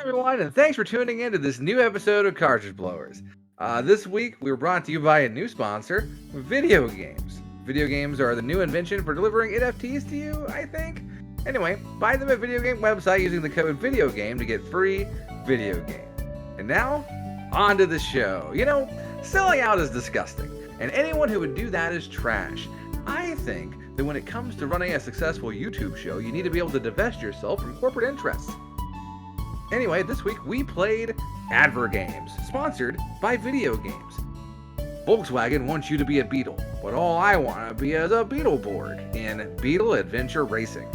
everyone, and thanks for tuning in to this new episode of Cartridge Blowers. This week, we were brought to you by a new sponsor, video games. Video games are the new invention for delivering NFTs to you, I think. Anyway, buy them at video game website using the code VIDEOGAME to get free video game. And now, on to the show. You know, selling out is disgusting, and anyone who would do that is trash. I think that when it comes to running a successful YouTube show, you need to be able to divest yourself from corporate interests. Anyway, this week we played Advergames, sponsored by Video Games. Volkswagen wants you to be a Beetle, but all I want to be is a beetleborg in Beetle Adventure Racing.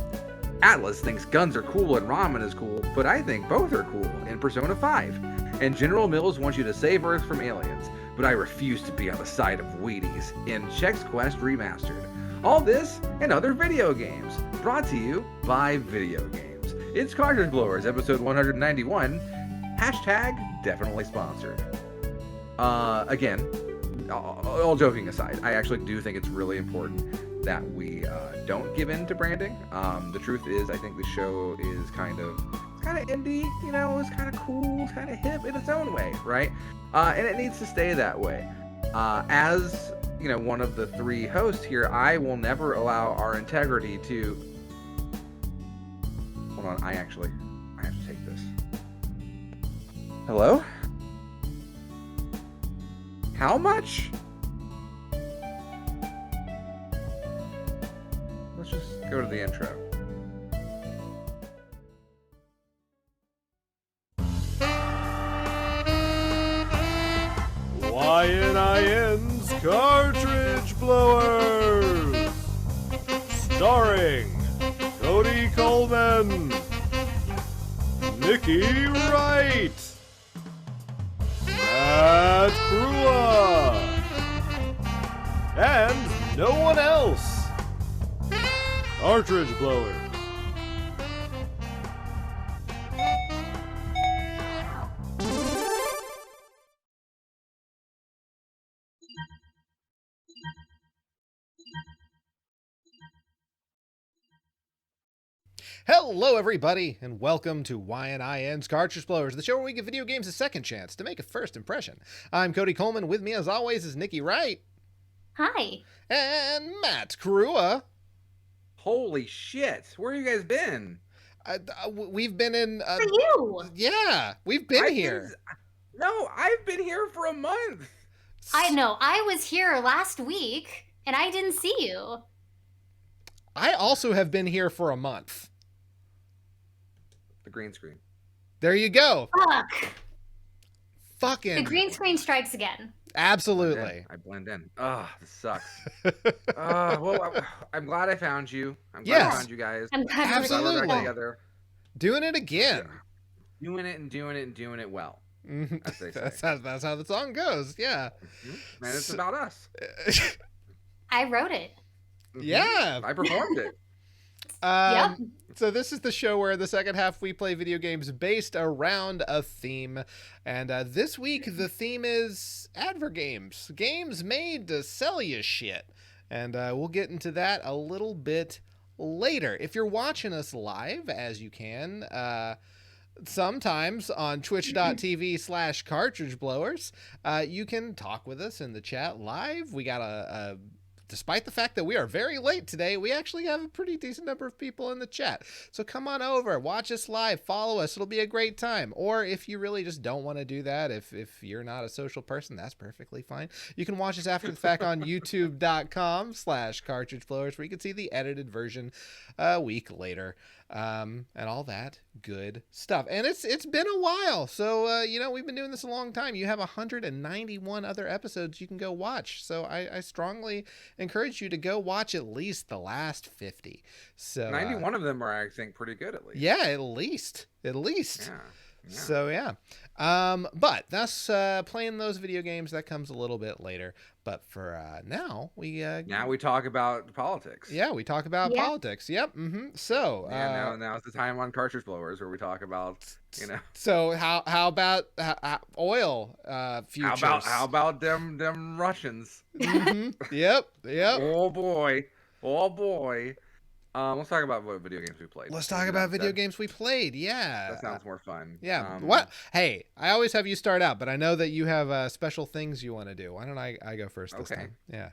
Atlas thinks guns are cool and ramen is cool, but I think both are cool in Persona 5. And General Mills wants you to save Earth from aliens, but I refuse to be on the side of Wheaties in Chex Quest Remastered. All this and other video games, brought to you by Video Games. It's Cartridge Blowers, episode 191, hashtag definitely sponsored. Again, all joking aside, I actually do think it's really important that we don't give in to branding. The truth is, I think the show is kind of indie, you know, it's kind of cool, it's kind of hip in its own way, right? And it needs to stay that way. As, you know, one of the three hosts here, I will never allow our integrity to... Hold on, I have to take this. Hello? How much? Let's just go to the intro. YNIN's Cartridge Blowers, starring Cody Coleman, Nikki Wright, Matt Krua, and no one else. Cartridge Blowers. Hello, everybody, and welcome to YNIN's Cartridge Blowers, the show where we give video games a second chance to make a first impression. I'm Cody Coleman. With me, as always, is Nikki Wright. Hi. And Matt Krua. Holy shit! Where have you guys been? We've been in... For you! Yeah, we've been here. I've been here for a month! I know. I was here last week, and I didn't see you. I also have been here for a month. The green screen. There you go. Fuck. Fucking. The green screen strikes again. Absolutely. I blend in. This sucks. Well, I'm glad I found you. I'm glad I found you guys. I'm glad Absolutely. we're back together. Doing it again. Doing it well. As they say. That's how the song goes. Yeah. Mm-hmm. Man, it's about us. I wrote it. Mm-hmm. Yeah. I performed it. Yep. So this is the show where the second half we play video games based around a theme. And this week the theme is Advergames. Games made to sell you shit. And we'll get into that a little bit later. If you're watching us live, as you can, sometimes on twitch.tv/Cartridge Blowers, you can talk with us in the chat live. We got despite the fact that we are very late today, we actually have a pretty decent number of people in the chat. So come on over, watch us live, follow us. It'll be a great time. Or if you really just don't want to do that, if you're not a social person, that's perfectly fine. You can watch us after the fact on youtube.com/Cartridge Blowers, where you can see the edited version a week later. And all that good stuff. And it's been a while. So, you know, we've been doing this a long time. You have 191 other episodes you can go watch. So I strongly encourage you to go watch at least the last 50. So 91 of them are, I think, pretty good at least. Yeah, at least. Yeah. So yeah. But that's playing those video games. That comes a little bit later. But for now we talk about politics. Yeah, we talk about politics. Yep. Mm-hmm. So now it's the time on Cartridge Blowers where we talk about, you know. So how about oil futures? How about them Russians? Mm-hmm. Yep. Oh boy. Let's talk about what video games we played. Let's talk about video games we played. Yeah. That sounds more fun. Yeah. What? Hey, I always have you start out, but I know that you have special things you want to do. Why don't I go first this time? Yeah.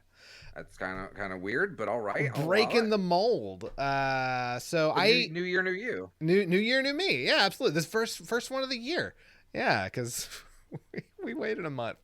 That's kind of weird, but all right. Breaking the mold. So New year, new you. New year, new me. Yeah, absolutely. This first one of the year. Yeah, because we waited a month,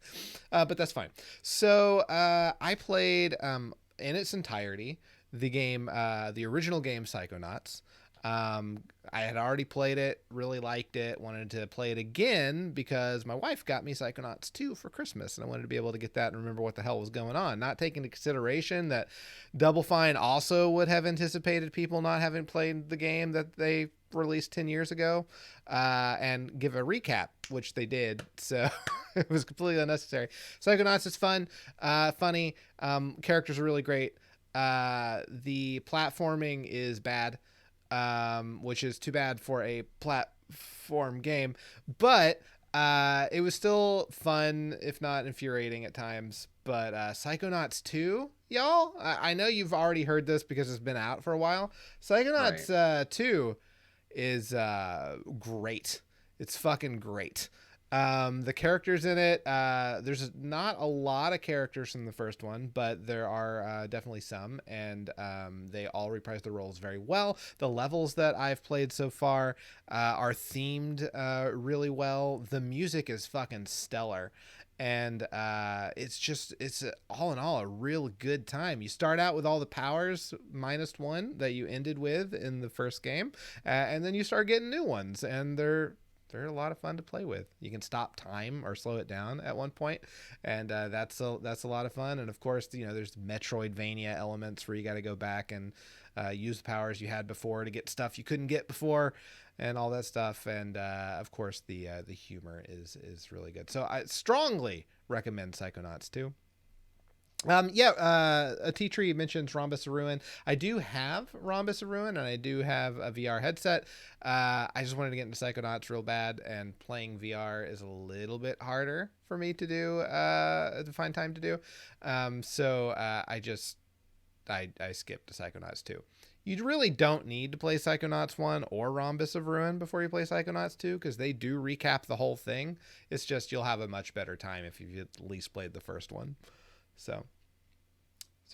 but that's fine. So I played in its entirety the game, the original game Psychonauts. I had already played it, really liked it, wanted to play it again because my wife got me Psychonauts 2 for Christmas, and I wanted to be able to get that and remember what the hell was going on. Not taking into consideration that Double Fine also would have anticipated people not having played the game that they released 10 years ago, and give a recap, which they did. So it was completely unnecessary. Psychonauts is fun, funny. Characters are really great. The platforming is bad, which is too bad for a platform game, but it was still fun, if not infuriating at times. But Psychonauts 2, y'all, I know you've already heard this because it's been out for a while. Psychonauts 2 is great. It's fucking great. The characters in it, there's not a lot of characters from the first one, but there are definitely some, and they all reprise their roles very well. The levels that I've played so far are themed really well. The music is fucking stellar, and it's all in all a real good time. You start out with all the powers minus one that you ended with in the first game, and then you start getting new ones, and they're a lot of fun to play with. You can stop time or slow it down at one point, and that's a lot of fun. And of course, there's Metroidvania elements where you got to go back and use the powers you had before to get stuff you couldn't get before, and all that stuff. And of course, the humor is really good. So I strongly recommend Psychonauts 2. A Tea Tree mentions Rhombus of Ruin. I do have Rhombus of Ruin, and I do have a VR headset. I just wanted to get into Psychonauts real bad, and playing VR is a little bit harder for me to do, to find time to do. So I skipped to Psychonauts 2. You really don't need to play Psychonauts 1 or Rhombus of Ruin before you play Psychonauts 2, because they do recap the whole thing. It's just you'll have a much better time if you've at least played the first one. So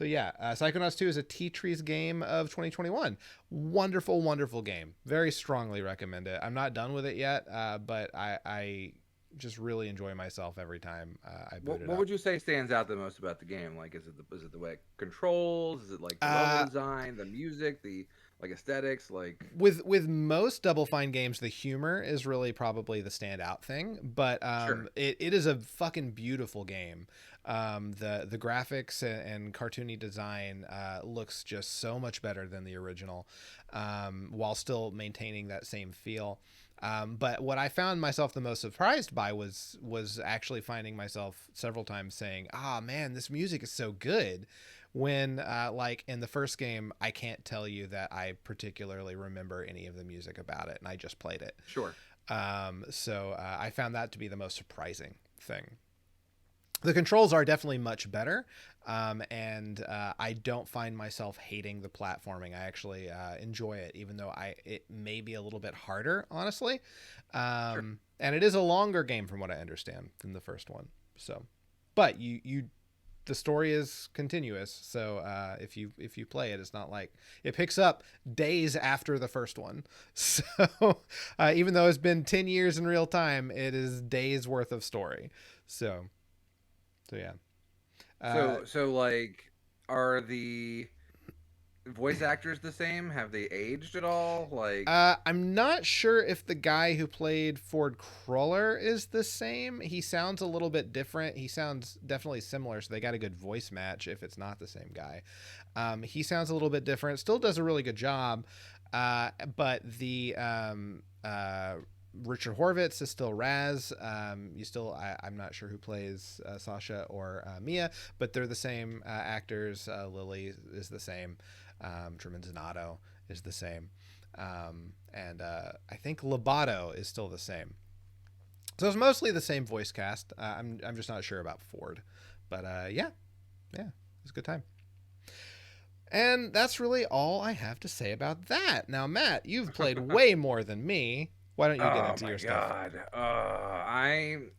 yeah, Psychonauts 2 is a Tea Tree's game of 2021. Wonderful, wonderful game. Very strongly recommend it. I'm not done with it yet, but I just really enjoy myself every time I boot it up. What would you say stands out the most about the game? Like, is it the way it controls? Is it like the level design, the music, the aesthetics? Like with most Double Fine games, the humor is really probably the standout thing. But Sure. it is a fucking beautiful game. The graphics and cartoony design looks just so much better than the original, while still maintaining that same feel. But what I found myself the most surprised by was actually finding myself several times saying, man, this music is so good. When like in the first game, I can't tell you that I particularly remember any of the music about it, and I just played it. Sure. So I found that to be the most surprising thing. The controls are definitely much better, and I don't find myself hating the platforming. I actually enjoy it, even though it may be a little bit harder, honestly. Sure. And it is a longer game, from what I understand, than the first one. So, but the story is continuous. So if you play it, it's not like it picks up days after the first one. So even though it's been 10 years in real time, it is days worth of story. So yeah. So like, are the voice actors the same? Have they aged at all? Like, I'm not sure if the guy who played Ford Cruller is the same. He sounds a little bit different. He sounds definitely similar, so they got a good voice match if it's not the same guy. He sounds a little bit different. Still does a really good job. But the Richard Horvitz is still Raz. I'm not sure who plays Sasha or Mia, but they're the same actors. Lily is the same. Truman Zanato is the same. And I think Lobato is still the same. So it's mostly the same voice cast. I'm just not sure about Ford. But yeah, it was a good time. And that's really all I have to say about that. Now, Matt, you've played way more than me. Why don't you get Oh into my your stuff?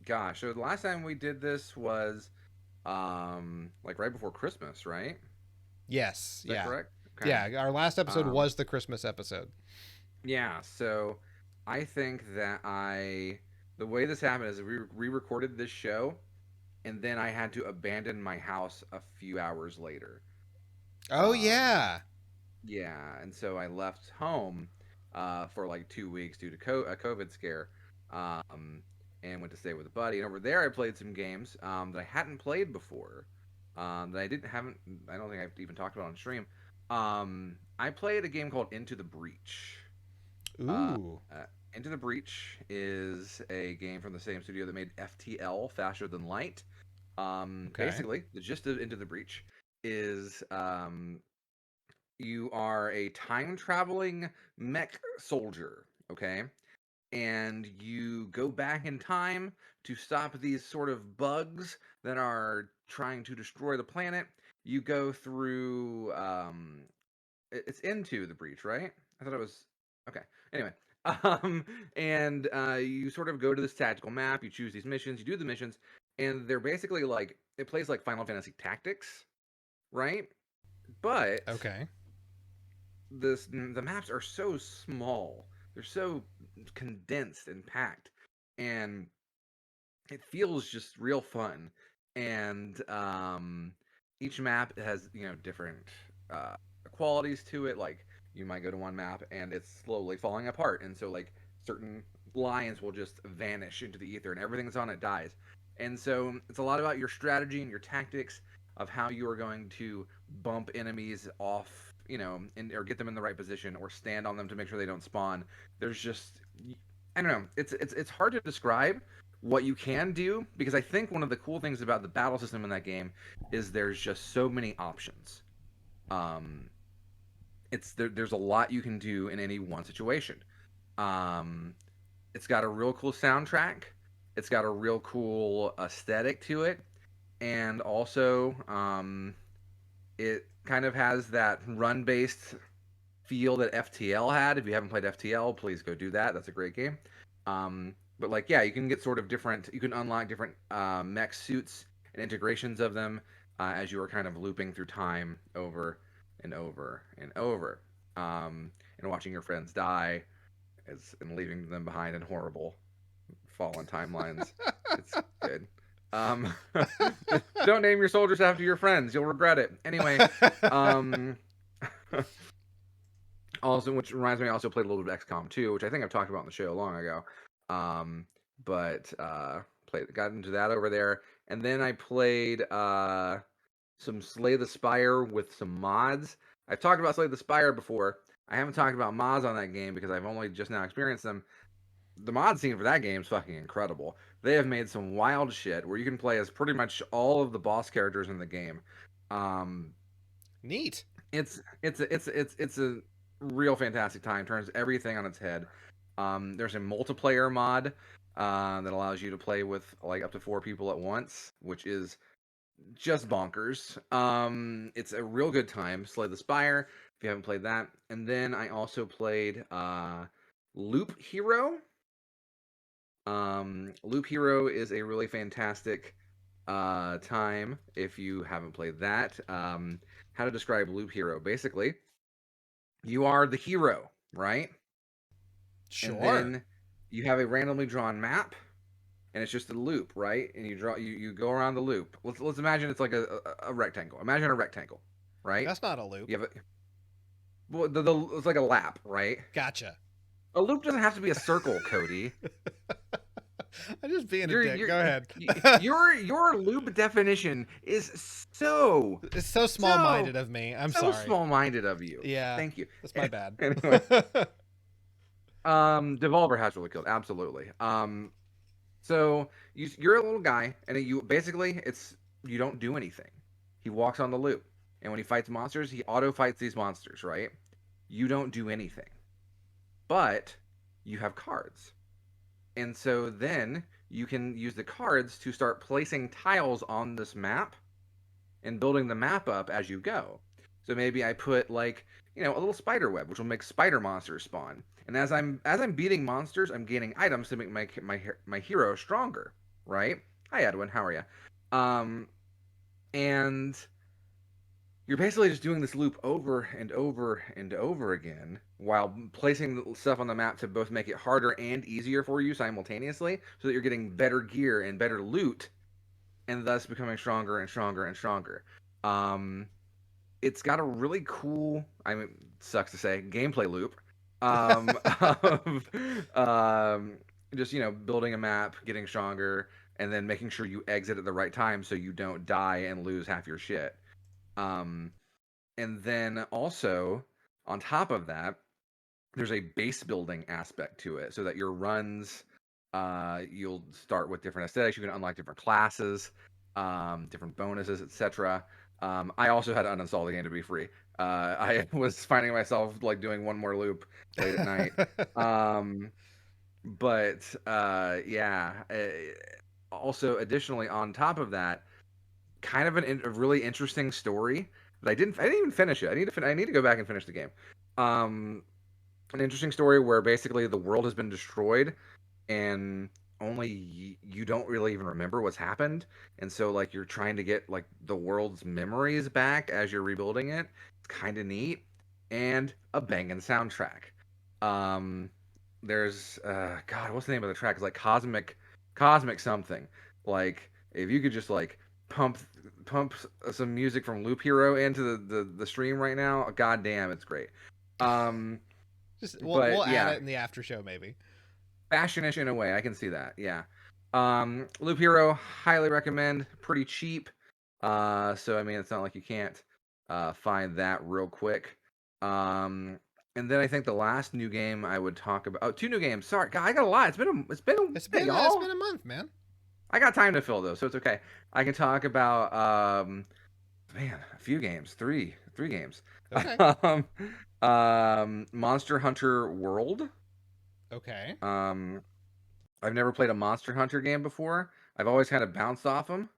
god. So the last time we did this was like right before Christmas, right? Yes, Is that yeah. correct? Okay. Yeah, our last episode Um was the Christmas episode. yeah, so I think that the way this happened is we re-recorded this show and then I had to abandon my house a few hours later. Oh, Um yeah. yeah, and so I left home for like 2 weeks due to a COVID scare, um, and went to stay with a buddy. And over there, I played some games that I hadn't played before, that haven't. I don't think I've even talked about on stream. I played a game called Into the Breach. Uh, Ooh, Into the Breach is a game from the same studio that made FTL, Faster Than Light. okay. Basically, the gist of Into the Breach is you are a time traveling mech soldier, okay? And you go back in time to stop these sort of bugs that are trying to destroy the planet. You go through it's into the breach, right? I thought it was okay. Anyway, um and you sort of go to this tactical map, you choose these missions, you do the missions, and they're basically like it plays like Final Fantasy Tactics, right? But Okay. the maps are so small. They're so condensed and packed, and it feels just real fun. And each map has different uh, qualities to it. Like you might go to one map and it's slowly falling apart, and so like certain lines will just vanish into the ether, and everything that's on it dies. And so it's a lot about your strategy and your tactics of how you are going to bump enemies off, or get them in the right position, or stand on them to make sure they don't spawn. There's just, I don't know. It's hard to describe what you can do because I think one of the cool things about the battle system in that game is there's just so many options. Um, there's a lot you can do in any one situation. Um, it's got a real cool soundtrack. It's got a real cool aesthetic to it, and also it kind of has that run based feel that FTL had. If you haven't played FTL, please go do that. That's a great game. But like, yeah, you can get sort of different. You can unlock different mech suits and integrations of them as you are kind of looping through time over and over and over, and watching your friends die and leaving them behind in horrible fallen timelines. It's good. Um, don't name your soldiers after your friends. You'll regret it. Anyway, um, also, which reminds me, I also played a little bit of XCOM 2, which I think I've talked about on the show long ago. But got into that over there, and then I played some Slay the Spire with some mods. I've talked about Slay the Spire before. I haven't talked about mods on that game because I've only just now experienced them. The mod scene for that game is fucking incredible. They have made some wild shit where you can play as pretty much all of the boss characters in the game. Um, Neat. it's a real fantastic time. Turns everything on its head. There's a multiplayer mod that allows you to play with like up to 4 people at once, which is just bonkers. It's a real good time. Slay the Spire if you haven't played that. And then I also played Loop Hero. Loop Hero is a really fantastic time if you haven't played that. How to describe Loop Hero? Basically, you are the hero, right? And Sure. then you have a randomly drawn map, and it's just a loop, right? And you go around the loop. Let's imagine it's like a rectangle. Imagine a rectangle, right? That's not a loop. You have a well, it's like a lap, right? Gotcha. A loop doesn't have to be a circle, Cody. I'm just being a Your dick. your Go ahead. your loop definition is so It's so small-minded of me. I'm so sorry. small-minded of you. Yeah, Thank you. that's my bad. Anyway, Devolver has really killed. Absolutely. So you're a little guy, and you basically you don't do anything. He walks on the loop, and when he fights monsters, he auto fights these monsters, right? You don't do anything, but you have cards, and so then you can use the cards to start placing tiles on this map and building the map up as you go. So maybe I put like, a little spider web, which will make spider monsters spawn. And as I'm beating monsters, I'm gaining items to make my hero stronger, right? Hi Edwin, how are you? Um, and you're basically just doing this loop over and over and over again while placing stuff on the map to both make it harder and easier for you simultaneously, so that you're getting better gear and better loot, and thus becoming stronger and stronger and stronger. Um, it's got a really cool, I mean, sucks to say, gameplay loop of just, building a map, getting stronger, and then making sure you exit at the right time so you don't die and lose half your shit. Um, and then also, on top of that, there's a base building aspect to it, so that your runs, you'll start with different aesthetics. You can unlock different classes, different bonuses, etc. I also had to uninstall the game to be free. I was finding myself like doing one more loop late at night. Um, but yeah. Also, additionally, on top of that, kind of a really interesting story that I didn't even finish it. I need to go back and finish the game. Um, an interesting story where basically the world has been destroyed, and only you don't really even remember what's happened, and so like you're trying to get like the world's memories back as you're rebuilding it. It's kind of neat, and a banging soundtrack. Um, there's God, what's the name of the track? It's like cosmic something. Like if you could just like pump pump some music from Loop Hero into the stream right now, god damn, it's great. Um, Just we'll but add yeah, it in the after show maybe. fashionish in a way. I can see that. Yeah. Loop Hero, highly recommend. Pretty cheap. So I mean, it's not like you can't find that real quick. Um, and then I think the last new game I would talk about. Oh, two new games. Sorry, God, I got a lot. It's Yeah, it's y'all. been a month, man. I got time to fill though, so it's okay. I can talk about man, a few games. Three games. Okay. um, Monster Hunter World. Okay. Um, I've never played a Monster Hunter game before. I've always kind of bounced off them,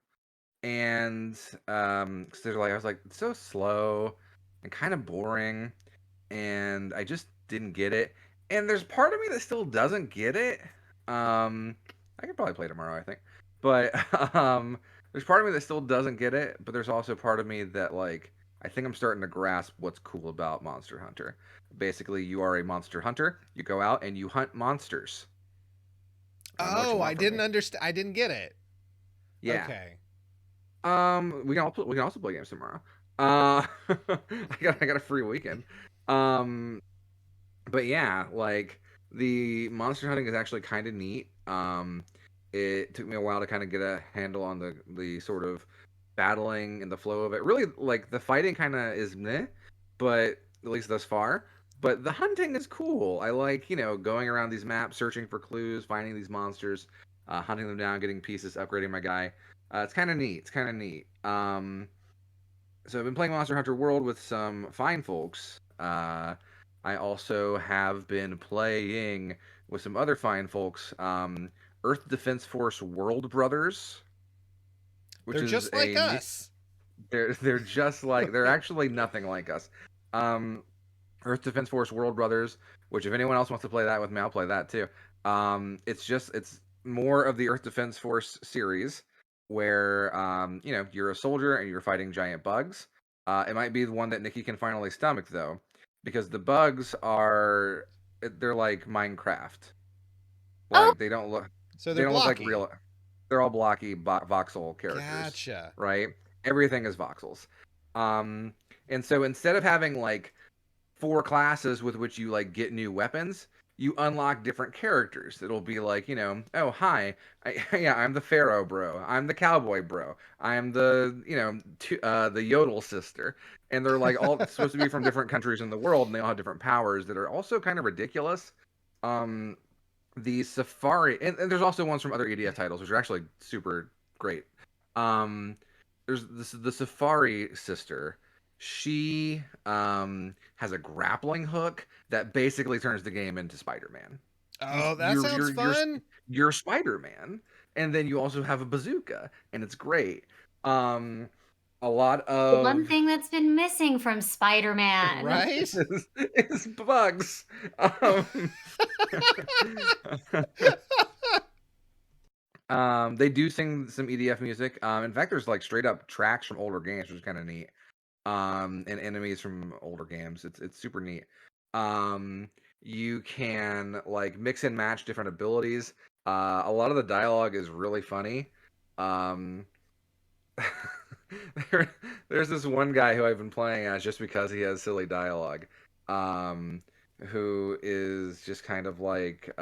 and 'cause they're like, I was like, it's so slow and kind of boring, and I just didn't get it. And there's part of me that still doesn't get it. I could probably play tomorrow, I think, but there's part of me that still doesn't get it. But there's also part of me that like, I think I'm starting to grasp what's cool about Monster Hunter. Basically, you are a monster hunter. You go out and you hunt monsters. I don't know what you Oh, I want from didn't me. understand. I didn't get it. Yeah. Okay. We can also play games tomorrow. I got a free weekend. Um, but yeah, like the monster hunting is actually kind of neat. It took me a while to kind of get a handle on the sort of battling and the flow of it. Really, like the fighting kind of is meh, but at least thus far. But the hunting is cool. I like, going around these maps, searching for clues, finding these monsters, hunting them down, getting pieces, upgrading my guy. It's kind of neat. It's kind of neat. So I've been playing Monster Hunter World with some fine folks. I also have been playing with some other fine folks. Earth Defense Force World Brothers, which They're is just like a new. us. They're just like, they're actually nothing like us. Um, Earth Defense Force World Brothers, which if anyone else wants to play that with me, I'll play that too. It's more of the Earth Defense Force series where you're a soldier and you're fighting giant bugs. It might be the one that Nikki can finally stomach though, because the bugs they're like Minecraft. Oh, Like So they they're don't look like blocky. real. They're all blocky voxel characters, Gotcha. right? Everything is voxels. Um, and so instead of having like four classes with which you like get new weapons, you unlock different characters. It'll be like, oh hi, yeah, I'm the Pharaoh bro, I'm the Cowboy bro, I'm the the Yodel sister, and they're like all supposed to be from different countries in the world, and they all have different powers that are also kind of ridiculous. Um, the Safari, and there's also ones from other EDF titles, which are actually super great. Um, there's the Safari sister. She has a grappling hook that basically turns the game into Spider-Man. Oh, that You're sounds you're you're fun. you're Spider-Man, and then you also have a bazooka, and it's great. Um, a lot The one of thing that's been missing from Spider-Man. Right? is bugs. Um, they do sing some EDF music. In fact, there's like straight up tracks from older games, which is kind of neat. And enemies from older games. It's super neat. Um, you can like mix and match different abilities. A lot of the dialogue is really funny. Um, there, there's this one guy who I've been playing as just because he has silly dialogue. Um, who is just kind of like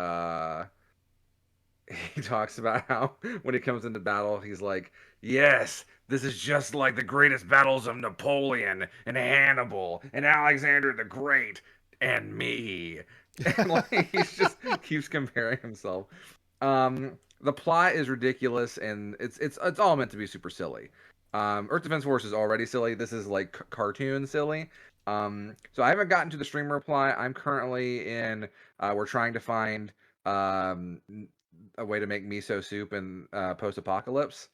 he talks about how when he comes into battle, he's like, "Yes, this is just like the greatest battles of Napoleon and Hannibal and Alexander the Great and me." And like he's just keeps comparing himself. The plot is ridiculous and it's all meant to be super silly. Earth Defense Force is already silly. This is like cartoon silly. So I haven't gotten to the streamer plot. I'm currently in. We're trying to find um a way to make miso soup in post-apocalypse,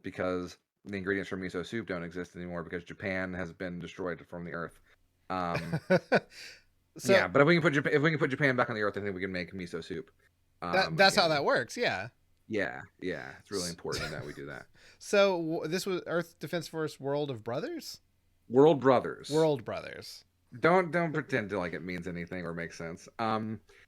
because the ingredients for miso soup don't exist anymore because Japan has been destroyed from the earth. Um, So yeah, but if we can put Japan back on the earth, I think we can make miso soup. that's how Again. that works. Yeah. Yeah, it's really important that we do that. So this was Earth Defense Force World of Brothers? World Brothers. World Brothers. Don't pretend to like it means anything or makes sense.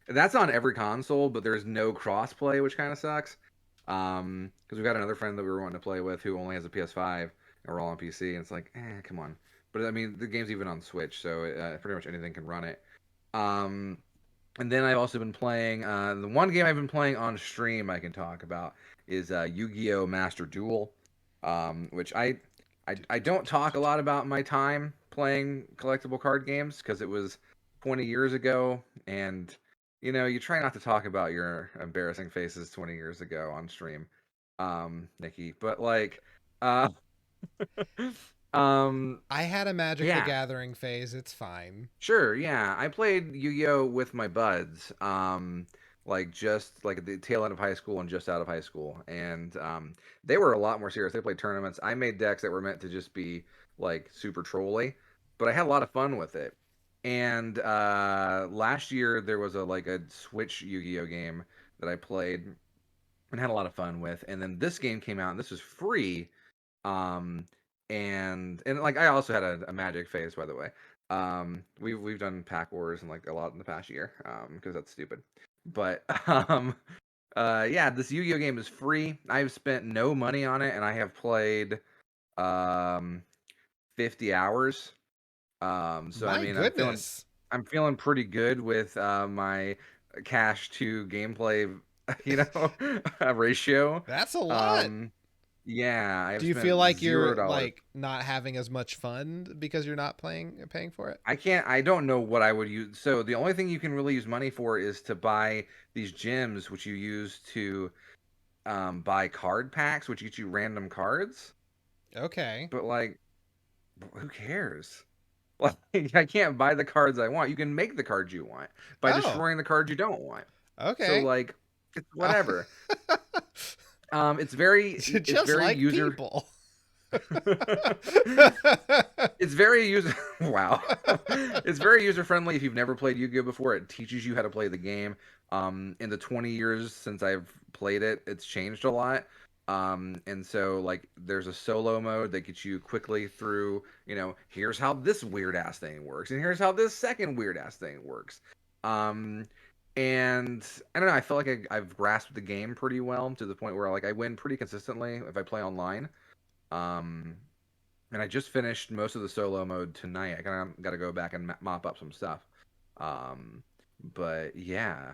That's on every console, but there's no crossplay, which kind of sucks. Because we've got another friend that we were wanting to play with who only has a PS5, and we're all on PC, and it's like, come on. But I mean, the game's even on Switch, so pretty much anything can run it. Um, and then I've also been playing the one game I've been playing on stream I can talk about is Yu-Gi-Oh! Master Duel, which I don't talk a lot about my time playing collectible card games because it was 20 years ago, and you try not to talk about your embarrassing faces 20 years ago on stream, Nikki. But like, uh, I had a Magic the yeah, Gathering phase. It's fine. sure, yeah. I played Yu-Gi-Oh with my buds, like just like at the tail end of high school and just out of high school, and they were a lot more serious. They played tournaments. I made decks that were meant to just be like super trolly, but I had a lot of fun with it. And last year there was a Switch Yu-Gi-Oh game that I played and had a lot of fun with. And then this game came out, and this was free. Um, and like I also had a Magic phase, by the way. We've done Pack Wars and like a lot in the past year, because that's stupid. But yeah, this Yu-Gi-Oh game is free. I've spent no money on it, and I have played um 50 hours. So I My mean, goodness. I'm feeling pretty good with my cash to gameplay, ratio. That's a lot. Um, yeah, I've Do you feel spent like you're $0. like not having as much fun because you're not paying for it? I don't know what I would use. So the only thing you can really use money for is to buy these gems, which you use to buy card packs, which get you random cards. Okay. But like, who cares? Like, I can't buy the cards I want. You can make the cards you want by Oh, destroying the cards you don't want. So okay. like, it's whatever. It's very Just like user. people. It's very user. Wow. It's very user friendly. If you've never played Yu-Gi-Oh before, it teaches you how to play the game. In the 20 years since I've played it, it's changed a lot. And so like there's a solo mode that gets you quickly through, here's how this weird ass thing works, and here's how this second weird ass thing works. And I don't know, I feel like I've grasped the game pretty well to the point where like I win pretty consistently if I play online. Um, and I just finished most of the solo mode tonight. I kind of got to go back and mop up some stuff. Um, but yeah,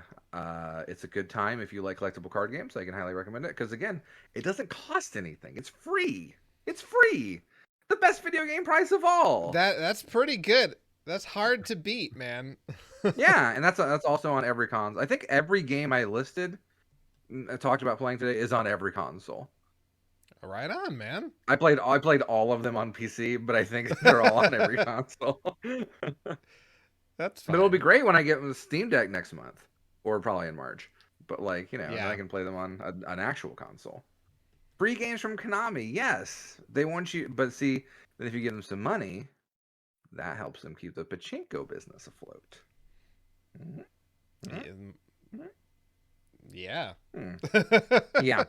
it's a good time if you like collectible card games. I can highly recommend it because again, it doesn't cost anything. It's free. It's free. The best video game price of all. That's pretty good. That's hard to beat, man. Yeah, and that's also on every console. I think every game I listed, I talked about playing today, is on every console. Right on, man. I played all of them on PC, but I think they're all on every console. That's But it'll be fine. great when I get the Steam Deck next month, or probably in March. But like, then Yeah. I can play them on an actual console. Free games from Konami, yes. They want you, but see, then if you give them some money, that helps them keep the pachinko business afloat. Mm, Yeah. Yeah.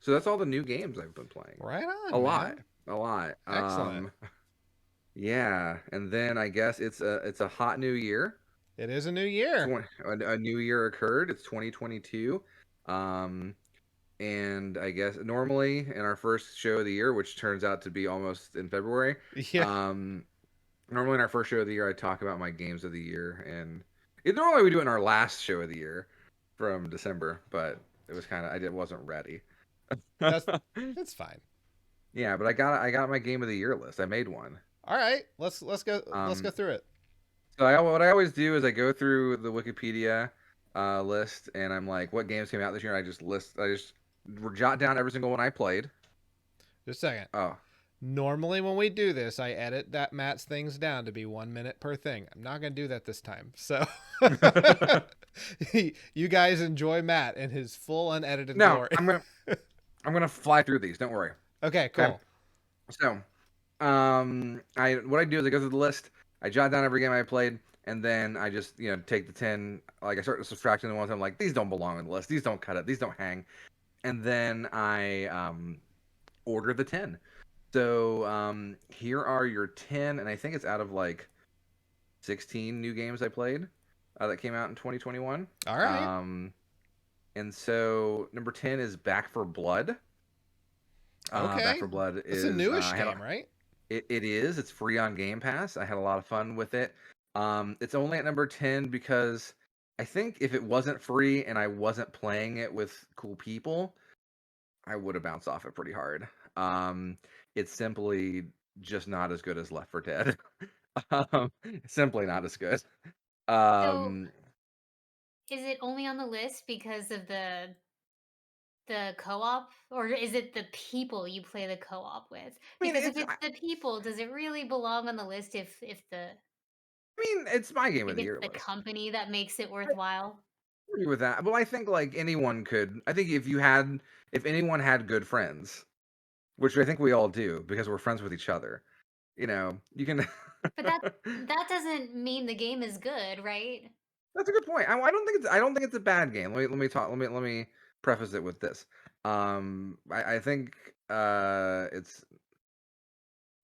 So that's all the new games I've been playing. Right on, A lot. man. A lot. Excellent. Yeah, and then I guess it's a hot new year. It is a new year. A new year occurred. It's 2022. Um, and I guess normally in our first show of the year, which turns out to be almost in February, Yeah. normally in our first show of the year, I talk about my games of the year, and normally we do it in our last show of the year from December, but it was kind of I wasn't ready. That's fine. Yeah, but I got my game of the year list. I made one. All right. Let's go through it. So what I always do is I go through the Wikipedia list, and I'm like, what games came out this year? And I just jot down every single one I played. Just a second. Oh, Normally when we do this, I edit that Matt's things down to be 1 minute per thing. I'm not going to do that this time. So you guys enjoy Matt and his full unedited no, glory. I'm gonna fly through these. Don't worry. Okay, cool. Okay. So, what I do is I go through the list. I jot down every game I played, and then I just take the 10. Like I start subtracting the ones I'm like, these don't belong on the list. These don't cut it. These don't hang. And then I order the 10. So here are your 10, and I think it's out of like 16 new games I played that came out in 2021. All right. And so number 10 is Back for Blood. Okay. Back for Blood It's is a newish game, right? It is. It's free on Game Pass. I had a lot of fun with it. It's only at number 10 because I think if it wasn't free and I wasn't playing it with cool people, I would have bounced off it pretty hard. It's simply just not as good as Left 4 Dead. Simply not as good. So, Um, is it only on the list because of the co-op, or is it the people you play the co-op with? I mean, Because if it's the people, does it really belong on the list it's my game of if the it's year the list. company that makes it I worthwhile? agree with that. Well, I think like anyone could. I think if anyone had good friends, which I think we all do because we're friends with each other. You can. But that doesn't mean the game is good, right? That's a good point. I don't think it's a bad game. Let me talk. Let me preface it with this. I think it's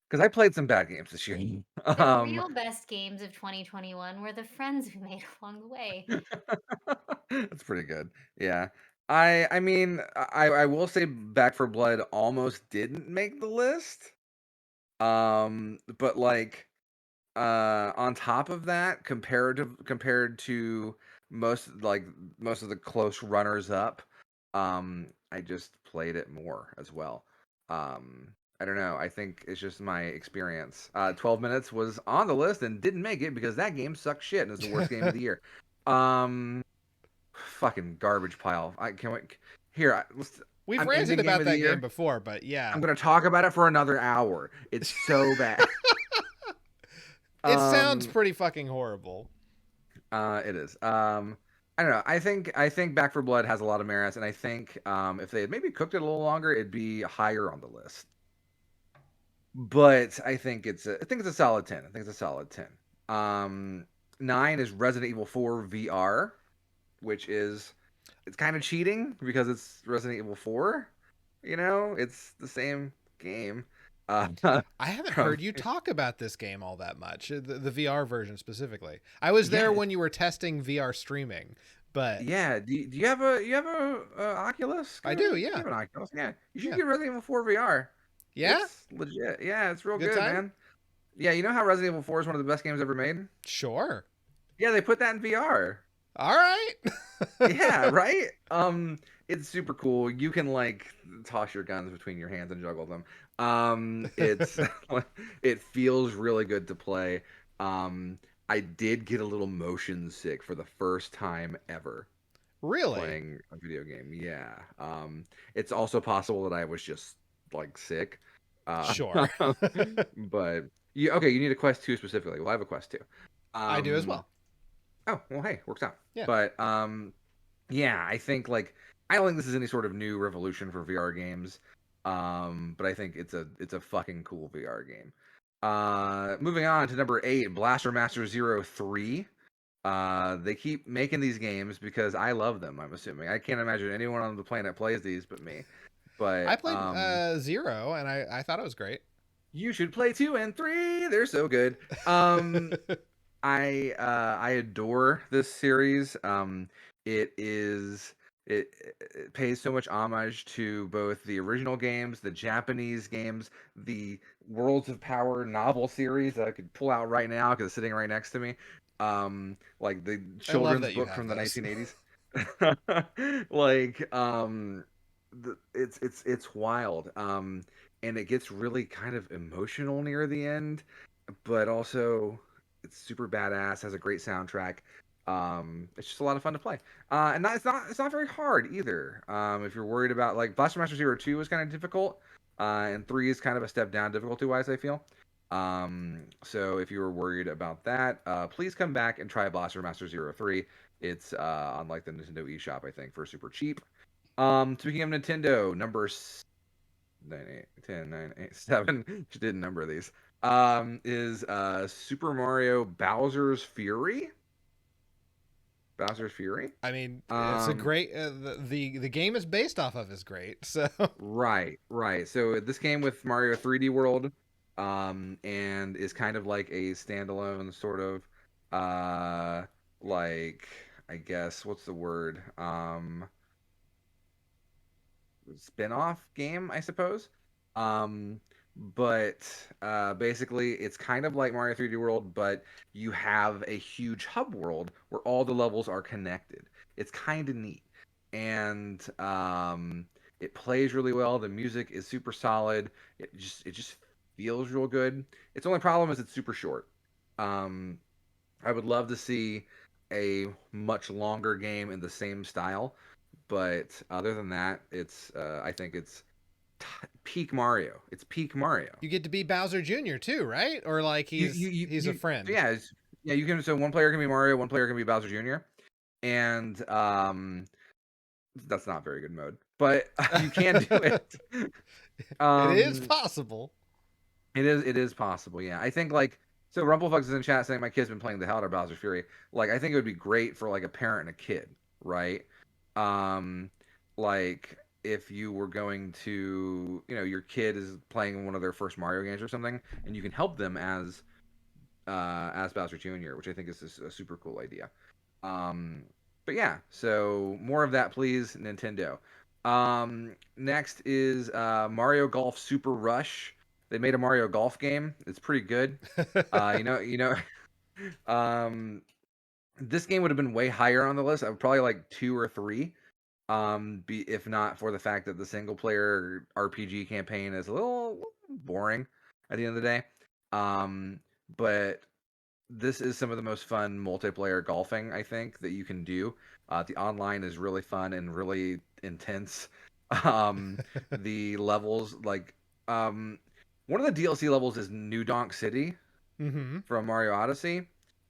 because I played some bad games this year. The Um, real best games of 2021 were the friends we made along the way. that's pretty good. Yeah. I mean I will say Back for Blood almost didn't make the list. But like on top of that, compared to most of the close runners up, I just played it more as well. I don't know. I think it's just my experience. 12 minutes was on the list and didn't make it because that game sucked shit and is the worst game of the year. Um, fucking garbage pile. I can not here. We've I'm ranted ending game about of the that year. game before, but yeah. I'm gonna talk about it for another hour. It's so bad. It sounds pretty fucking horrible. It is. I don't know. I think Back for Blood has a lot of merits, and I think if they had maybe cooked it a little longer, it'd be higher on the list. But I think it's a solid 10. I think it's a solid 10. 9 is Resident Evil 4 VR, which is it's kind of cheating because it's Resident Evil 4. It's the same game. I haven't heard you talk about this game all that much, the VR version specifically. I was there when you were testing VR streaming, but yeah. Do you have a Oculus? I do. Yeah, you have an Oculus. Yeah, you should Yeah. get Resident Evil 4 VR. Yeah, It's legit. Yeah, it's real Good good, time? man. Yeah, you know how Resident Evil 4 is one of the best games ever made? sure. Yeah, they put that in VR. All right. Yeah, right? It's super cool. You can like toss your guns between your hands and juggle them. It's it feels really good to play. I did get a little motion sick for the first time ever Really? playing a video game. Yeah. It's also possible that I was just like sick. Sure. But you need a quest 2 specifically. Well, I have a quest 2. I do as well. Oh, well, hey, works out. Yeah. But yeah, I think like I don't think this is any sort of new revolution for VR games, but I think it's a fucking cool VR game. Moving on to number 8, Blaster Master Zero 3. They keep making these games because I love them. I'm assuming I can't imagine anyone on the planet plays these but me. I But played Zero, and I thought it was great. you should play 2 and 3. They're so good. I adore this series. It is it pays so much homage to both the original games, the Japanese games, the Worlds of Power novel series that I could pull out right now because it's sitting right next to me. Like the I love children's that you book have from the those. 1980s. Like it's wild. And it gets really kind of emotional near the end, but also it's super badass. Has a great soundtrack. It's just a lot of fun to play. And it's not very hard either. If you're worried about like Blaster Master Zero 2 is kind of difficult, and 3 is kind of a step down difficulty wise, I feel. So if you were worried about that, please come back and try Blaster Master Zero 3. It's on like the Nintendo eShop, I think, for super cheap. Speaking of Nintendo, number 9, 8, 10, 9, 8, 7. She didn't number these. Is Super Mario Bowser's Fury? Bowser's Fury? I mean, it's a Um, great. The game is based off of is great. So right, right. So this came with Mario 3D World, and is kind of like a standalone sort of, like I guess what's the word? Spin-off game, I suppose. Um, but basically, it's kind of like Mario 3D World, but you have a huge hub world where all the levels are connected. It's kind of neat, and it plays really well. The music is super solid. It just feels real good. Its only problem is it's super short. Um, I would love to see a much longer game in the same style, but other than that, I think it's peak Mario. It's peak Mario. you get to be Bowser Jr. too, right? Or like he's a So friend. yeah, yeah. You can so one player can be Mario, one player can be Bowser Jr. And that's not very good mode, but you can do it. It is Um, possible. it is possible. Yeah, I think like so. Rumplefuck is in chat saying my kid's been playing the hell out of Bowser Fury. Like I think it would be great for like a parent and a kid, right? Um, like if you were going to, your kid is playing one of their first Mario games or something, and you can help them as Bowser Jr., which I think is a super cool idea. Um, but yeah, so more of that, please, Nintendo. Next is Mario Golf Super Rush. They made a Mario Golf game. It's pretty good. Um, this game would have been way higher on the list. I would probably like 2 or 3. Be if not for the fact that the single player RPG campaign is a little boring at the end of the day. Um, but this is some of the most fun multiplayer golfing I think that you can do. The online is really fun and really intense. Um, the levels like um, one of the DLC levels is New Donk City Mm-hmm. from Mario Odyssey,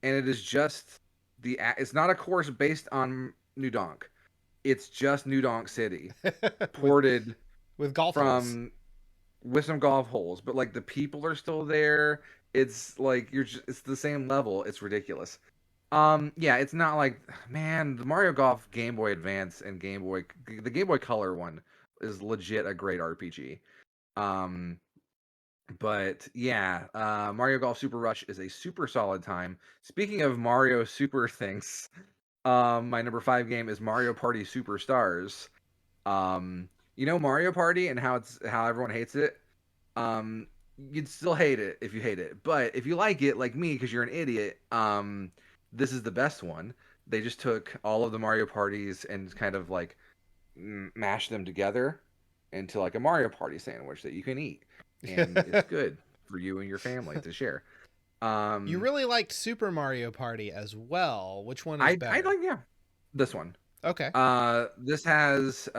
and it is just it's not a course based on New Donk. It's just New Donk City with ported with golf holes. from with some golf holes, but like the people are still there. It's like it's the same level. It's ridiculous. Yeah, it's not like, man, the Mario Golf Game Boy Advance and the Game Boy Color one is legit a great RPG. Um, but yeah, Mario Golf Super Rush is a super solid time. Speaking of Mario Super things, my number 5 game is Mario Party Superstars. Mario Party and how everyone hates it. Um, you'd still hate it if you hate it, but if you like it, like me, because you're an idiot, this is the best one. They just took all of the Mario parties and kind of like mashed them together into like a Mario Party sandwich that you can eat, and it's good for you and your family to share. You Um, really liked Super Mario Party as well. Which one is I better? like, yeah, this one. Okay. This has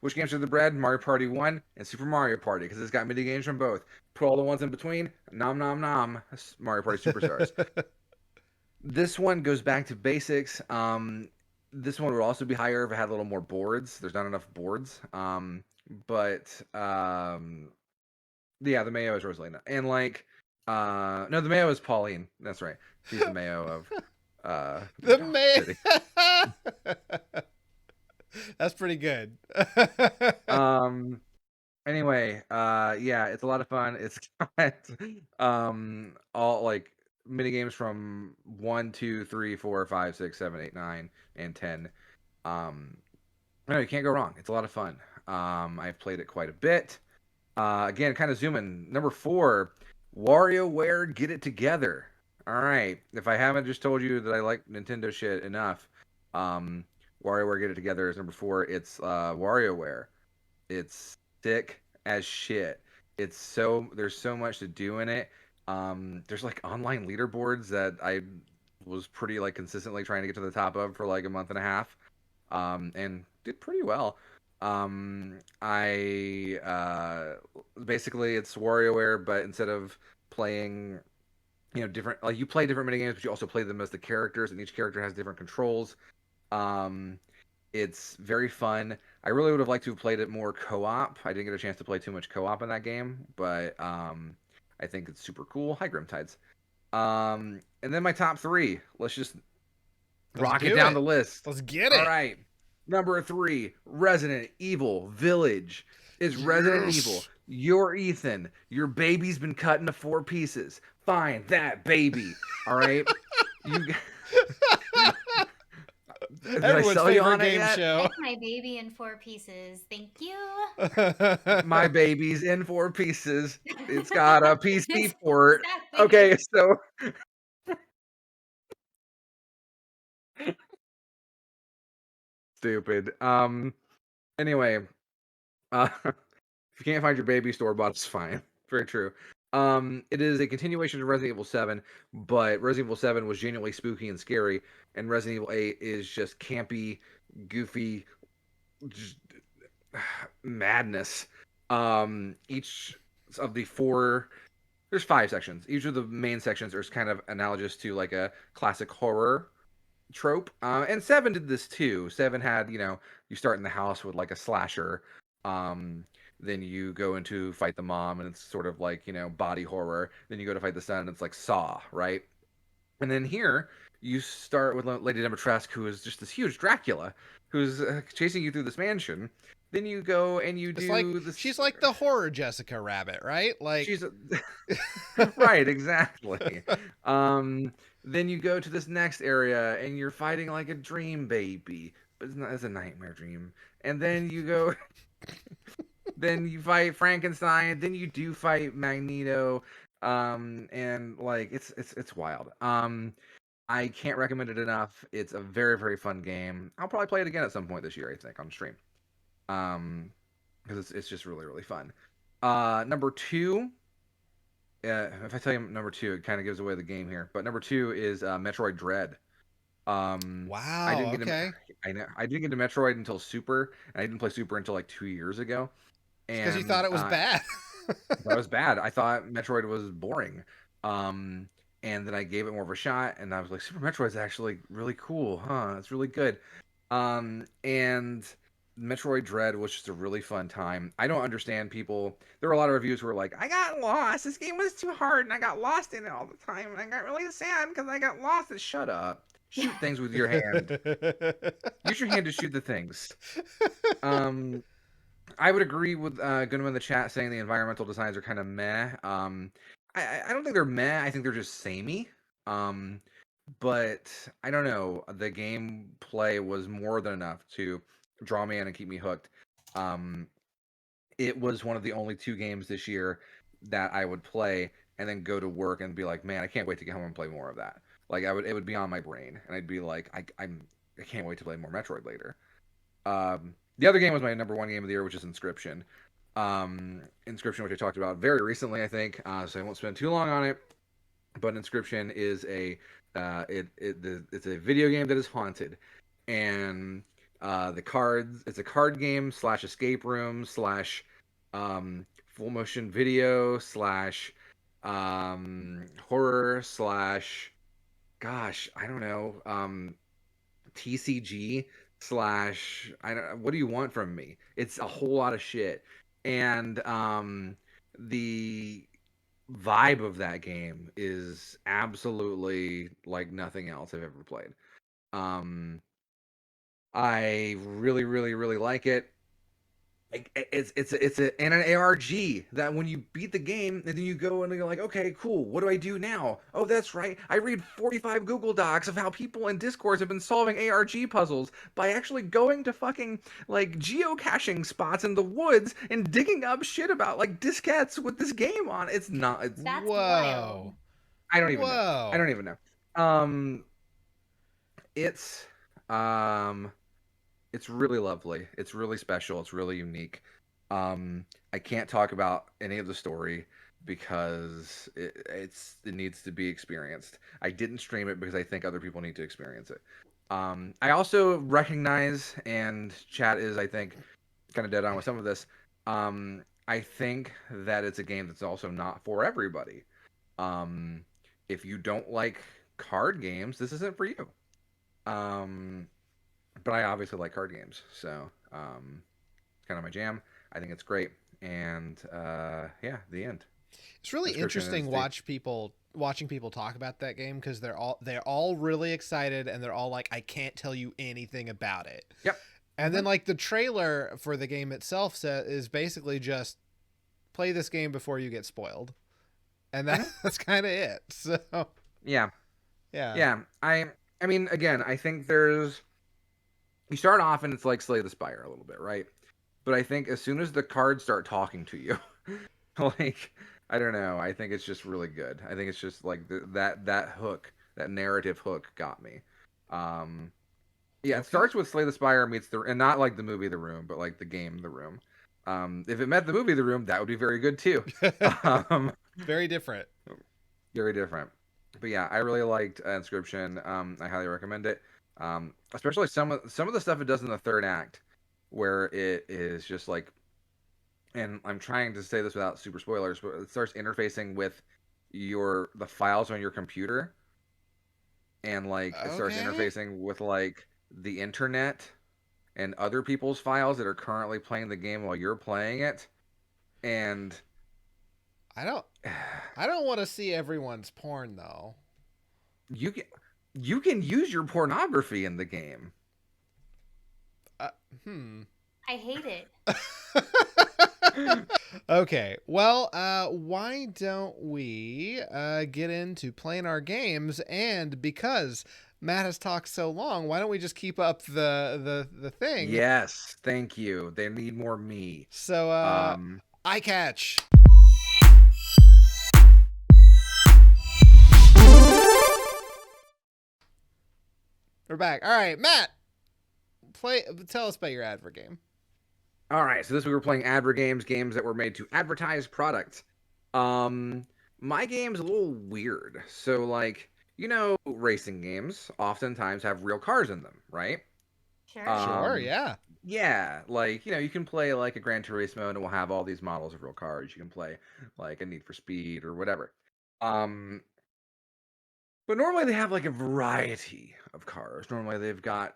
which games are the bread? Mario Party 1 and Super Mario Party because it's got mini games from both. Put all the ones in between. Nom nom nom. Mario Party Superstars. This one goes back to basics. This one would also be higher if it had a little more boards. There's not enough boards. Yeah, the mayo is Rosalina. And like no, the mayo is Pauline. That's right. She's the mayo of The Yugioh May. City. That's pretty good. Um anyway, yeah, it's a lot of fun. It's got all like mini games from 1, 2, 3, 4, 5, 6, 7, 8, 9, and 10. No, you can't go wrong. It's a lot of fun. I've played it quite a bit. Again, kind of zooming. Number 4, WarioWare Get It Together. All right. If I haven't just told you that I like Nintendo shit enough, um, WarioWare Get It Together is number 4. It's WarioWare. It's sick as shit. There's so much to do in it. There's like online leaderboards that I was pretty like consistently trying to get to the top of for like a month and a half, and did pretty well. I basically it's WarioWare, but instead of playing, different, like you play different mini games, but you also play them as the characters, and each character has different controls. Um, it's very fun. I really would have liked to have played it more co-op. I didn't get a chance to play too much co-op in that game, but I think it's super cool. Hi, Grimtides. And then my top 3. Let's just Let's rock it do down it. the list. Let's get All it. right. Number 3, Resident Evil Village. Is Resident Yes. Evil. You're Ethan. Your baby's been cut into 4 pieces. Find that baby. All right. You. Did I Everyone's sell you favorite on it game yet? show. Like my baby in 4 pieces. Thank you. My baby's in 4 pieces. It's got a PC port. Exactly. Okay, so stupid. Anyway, if you can't find your baby store bought, it's fine. Very true. It is a continuation of Resident Evil 7, but Resident Evil 7 was genuinely spooky and scary, and Resident Evil 8 is just campy, goofy, just madness. Each of the 4, there's 5 sections. Each of the main sections are kind of analogous to like a classic horror trope. And 7 did this too. 7 had, you start in the house with like a slasher. Then you go into fight the mom, and it's sort of like, body horror. Then you go to fight the son, and it's like Saw, right? And then here, you start with Lady Dimitrescu, who is just this huge Dracula, who's chasing you through this mansion. Then you go and you It's do like this. she's like the horror Jessica Rabbit, right? Like She's right, exactly. Then you go to this next area, and you're fighting like a dream baby, but it's a nightmare dream. And then you go, then you fight Frankenstein. Then you do fight Magneto. And like it's wild. I can't recommend it enough. It's a very, very fun game. I'll probably play it again at some point this year, I think, on stream. Because it's just really, really fun. Number 2. If I tell you number 2, it kind of gives away the game here. But number 2 is Metroid Dread. I didn't wow, get okay. I didn't get to Metroid until Super, and I didn't play Super until like 2 years ago. It's because you And thought it was bad. that was bad. I thought Metroid was boring. Um, and then I gave it more of a shot, and I was like, Super Metroid's actually really cool, huh? It's really good. And Metroid Dread was just a really fun time. I don't understand people. There were a lot of reviews who were like, I got lost. This game was too hard, and I got lost in it all the time, and I got really sad because I got lost. And shut up. Shoot things with your hand. Use your hand to shoot the things. I would agree with Gunman in the chat saying the environmental designs are kind of meh. I don't think they're meh. I think they're just samey. But I don't know. The gameplay was more than enough to draw me in and keep me hooked. It was one of the only 2 games this year that I would play and then go to work and be like, man, I can't wait to get home and play more of that. Like it would be on my brain, and I'd be like, I can't wait to play more Metroid later. The other game was my number 1 game of the year, which is Inscription. Inscription, which I talked about very recently, I think, so I won't spend too long on it. But Inscription is it's a video game that is haunted, and it's a card game / escape room / full motion video / horror / gosh, I don't know, TCG slash I don't what do you want from me? It's a whole lot of shit. And the vibe of that game is absolutely like nothing else I've ever played. Um I really, really, really like it. And an ARG that when you beat the game and then you go and you're like, okay, cool, what do I do now? Oh, that's right, I read 45 Google Docs of how people in Discord have been solving ARG puzzles by actually going to fucking like geocaching spots in the woods and digging up shit about like diskettes with this game on. It's not. It's That's wild. Whoa. I don't even know. I Whoa. don't even know. Um, it's um it's really lovely. It's really special. It's really unique. I can't talk about any of the story because it needs to be experienced. I didn't stream it because I think other people need to experience it. I also recognize, and chat is, I think, kind of dead on with some of this. I think that it's a game that's also not for everybody. Um, if you don't like card games, this isn't for you. Um, but I obviously like card games, so it's kind of my jam. I think it's great, and yeah, the end. It's really Description is interesting watching people talk about that game because they're all really excited and they're all like, I can't tell you anything about it. Yep. And then like the trailer for the game itself is basically just play this game before you get spoiled, and that's kind of it. So Yeah, yeah. yeah. I mean, again, I think you start off and it's like Slay the Spire a little bit, right? But I think as soon as the cards start talking to you, like I don't know, I think it's just really good. I think it's just like that hook, that narrative hook got me. Um, yeah, it Okay. starts with Slay the Spire meets and not like the movie The Room, but like the game The Room. If it met the movie The Room, that would be very good too. Um, Very different. very different. But yeah, I really liked Inscription. I highly recommend it. Especially some of the stuff it does in the third act, where it is just like, and I'm trying to say this without super spoilers, but it starts interfacing with the files on your computer, and like it starts Okay. interfacing with like the internet and other people's files that are currently playing the game while you're playing it, and I don't I don't want to see everyone's porn though. you can you can use your pornography in the game. Uh, hmm. I hate it. Okay. Well, why don't we get into playing our games? And because Matt has talked so long, why don't we just keep up the thing? Yes, thank you. They need more me. So, Um, I catch. We're back. All right, Matt. Tell us about your advert game. all right, so this week we're playing Advergames, games that were made to advertise products. My game's a little weird. So, like, racing games oftentimes have real cars in them, right? Sure. Sure. Um, Yeah. yeah, like, you can play like a Gran Turismo and it will have all these models of real cars. You can play like a Need for Speed or whatever. Um, But normally they have like a variety of cars. Normally they've got,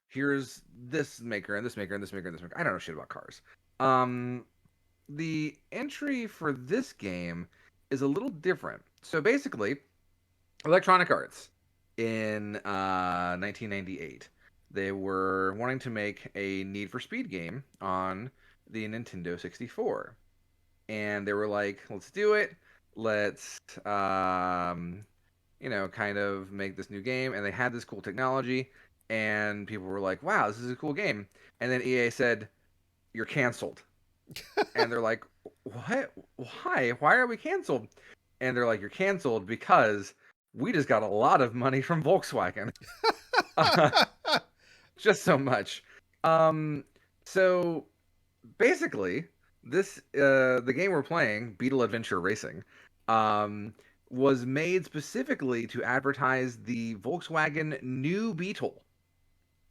here's this maker and this maker and this maker and this maker. I don't know shit about cars. Um, the entry for this game is a little different. So basically, Electronic Arts in 1998, they were wanting to make a Need for Speed game on the Nintendo 64. And they were like, let's do it. Let's kind of make this new game. And they had this cool technology, and people were like, wow, this is a cool game. And then EA said, you're canceled. And they're like, what? Why? Why are we canceled? And they're like, you're canceled because we just got a lot of money from Volkswagen. Just so much. So basically, the game we're playing, Beetle Adventure Racing, was made specifically to advertise the Volkswagen New Beetle.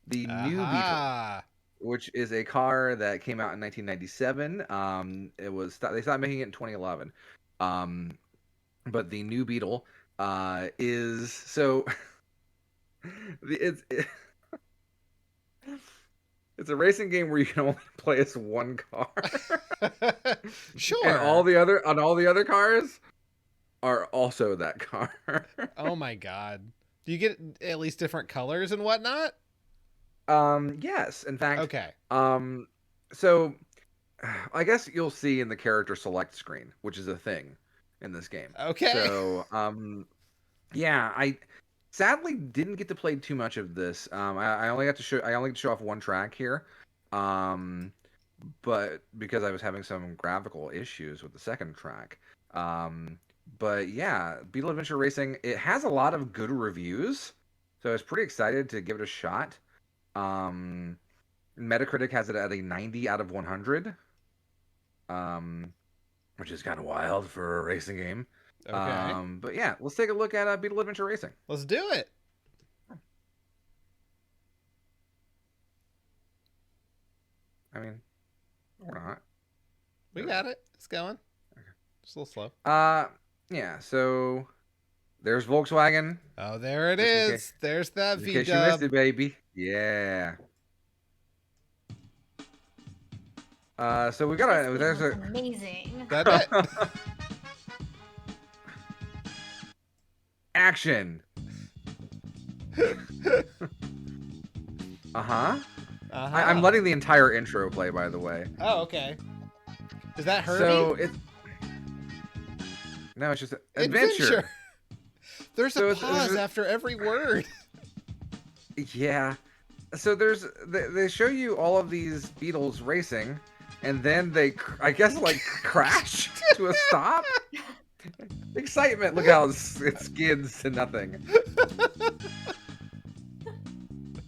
The New Beetle, Aha. which is a car that came out in 1997. They stopped making it in 2011. But the New Beetle is so it's It's a racing game where you can only play as one car. Sure. And all the other cars are also that car. Oh my god. Do you get at least different colors and whatnot? Yes. In fact, Okay. so I guess you'll see in the character select screen, which is a thing in this game. Okay. So, yeah, I sadly didn't get to play too much of this. I only got to show off one track here. But because I was having some graphical issues with the second track. But yeah, Beetle Adventure Racing, it has a lot of good reviews, so I was pretty excited to give it a shot. Metacritic has it at a 90 out of 100, which is kind of wild for a racing game. Okay. But yeah, let's take a look at Beetle Adventure Racing. Let's do it. I mean, or not. We got it. It's going. Just a little slow. Yeah, so there's Volkswagen. Oh, there it Just in is. case- There's that In V case you missed dub. it, baby. Yeah. So we got This there's looks a amazing. That it? action. Uh-huh. I'm letting the entire intro play, by the way. Oh, okay. Is that Herbie? So it's no, it's just adventure. There's So a it's- pause after every word. Yeah. So they show you all of these beetles racing, and then they, I guess, like crash to a stop. Excitement! Look how it skids to nothing.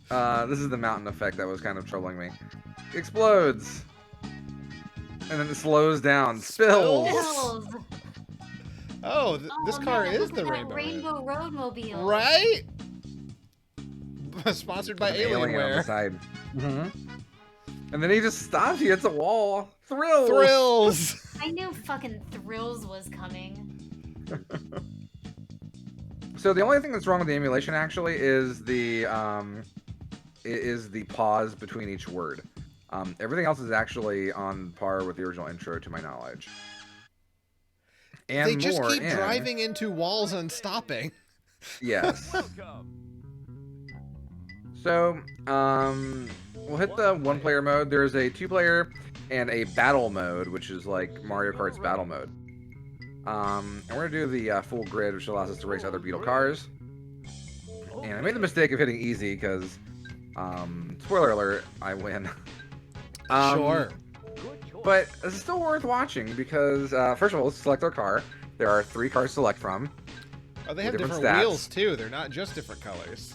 This is the mountain effect that was kind of troubling me. Explodes, and then it slows down. Spills. Bills. Oh, this Oh, car man, is look the at that Rainbow Rainbow Roadmobile. Right? Sponsored by An alien on the Alienware. side. And then he just stops. He hits a wall. Thrills. Thrills. I knew fucking Thrills was coming. So the only thing that's wrong with the emulation actually is the pause between each word. Everything else is actually on par with the original intro, to my knowledge. And They just more keep in- driving into walls and stopping. Yes. So, we'll hit the one-player mode. There's a two-player and a battle mode, which is like Mario Kart's battle mode. And we're gonna do the full grid, which allows us to race other Beetle cars. And I made the mistake of hitting easy because, spoiler alert, I win. Sure. But it's still worth watching because, first of all, let's select our car. There are 3 cars to select from. Oh, they have different different stats. wheels too. They're not just different colors.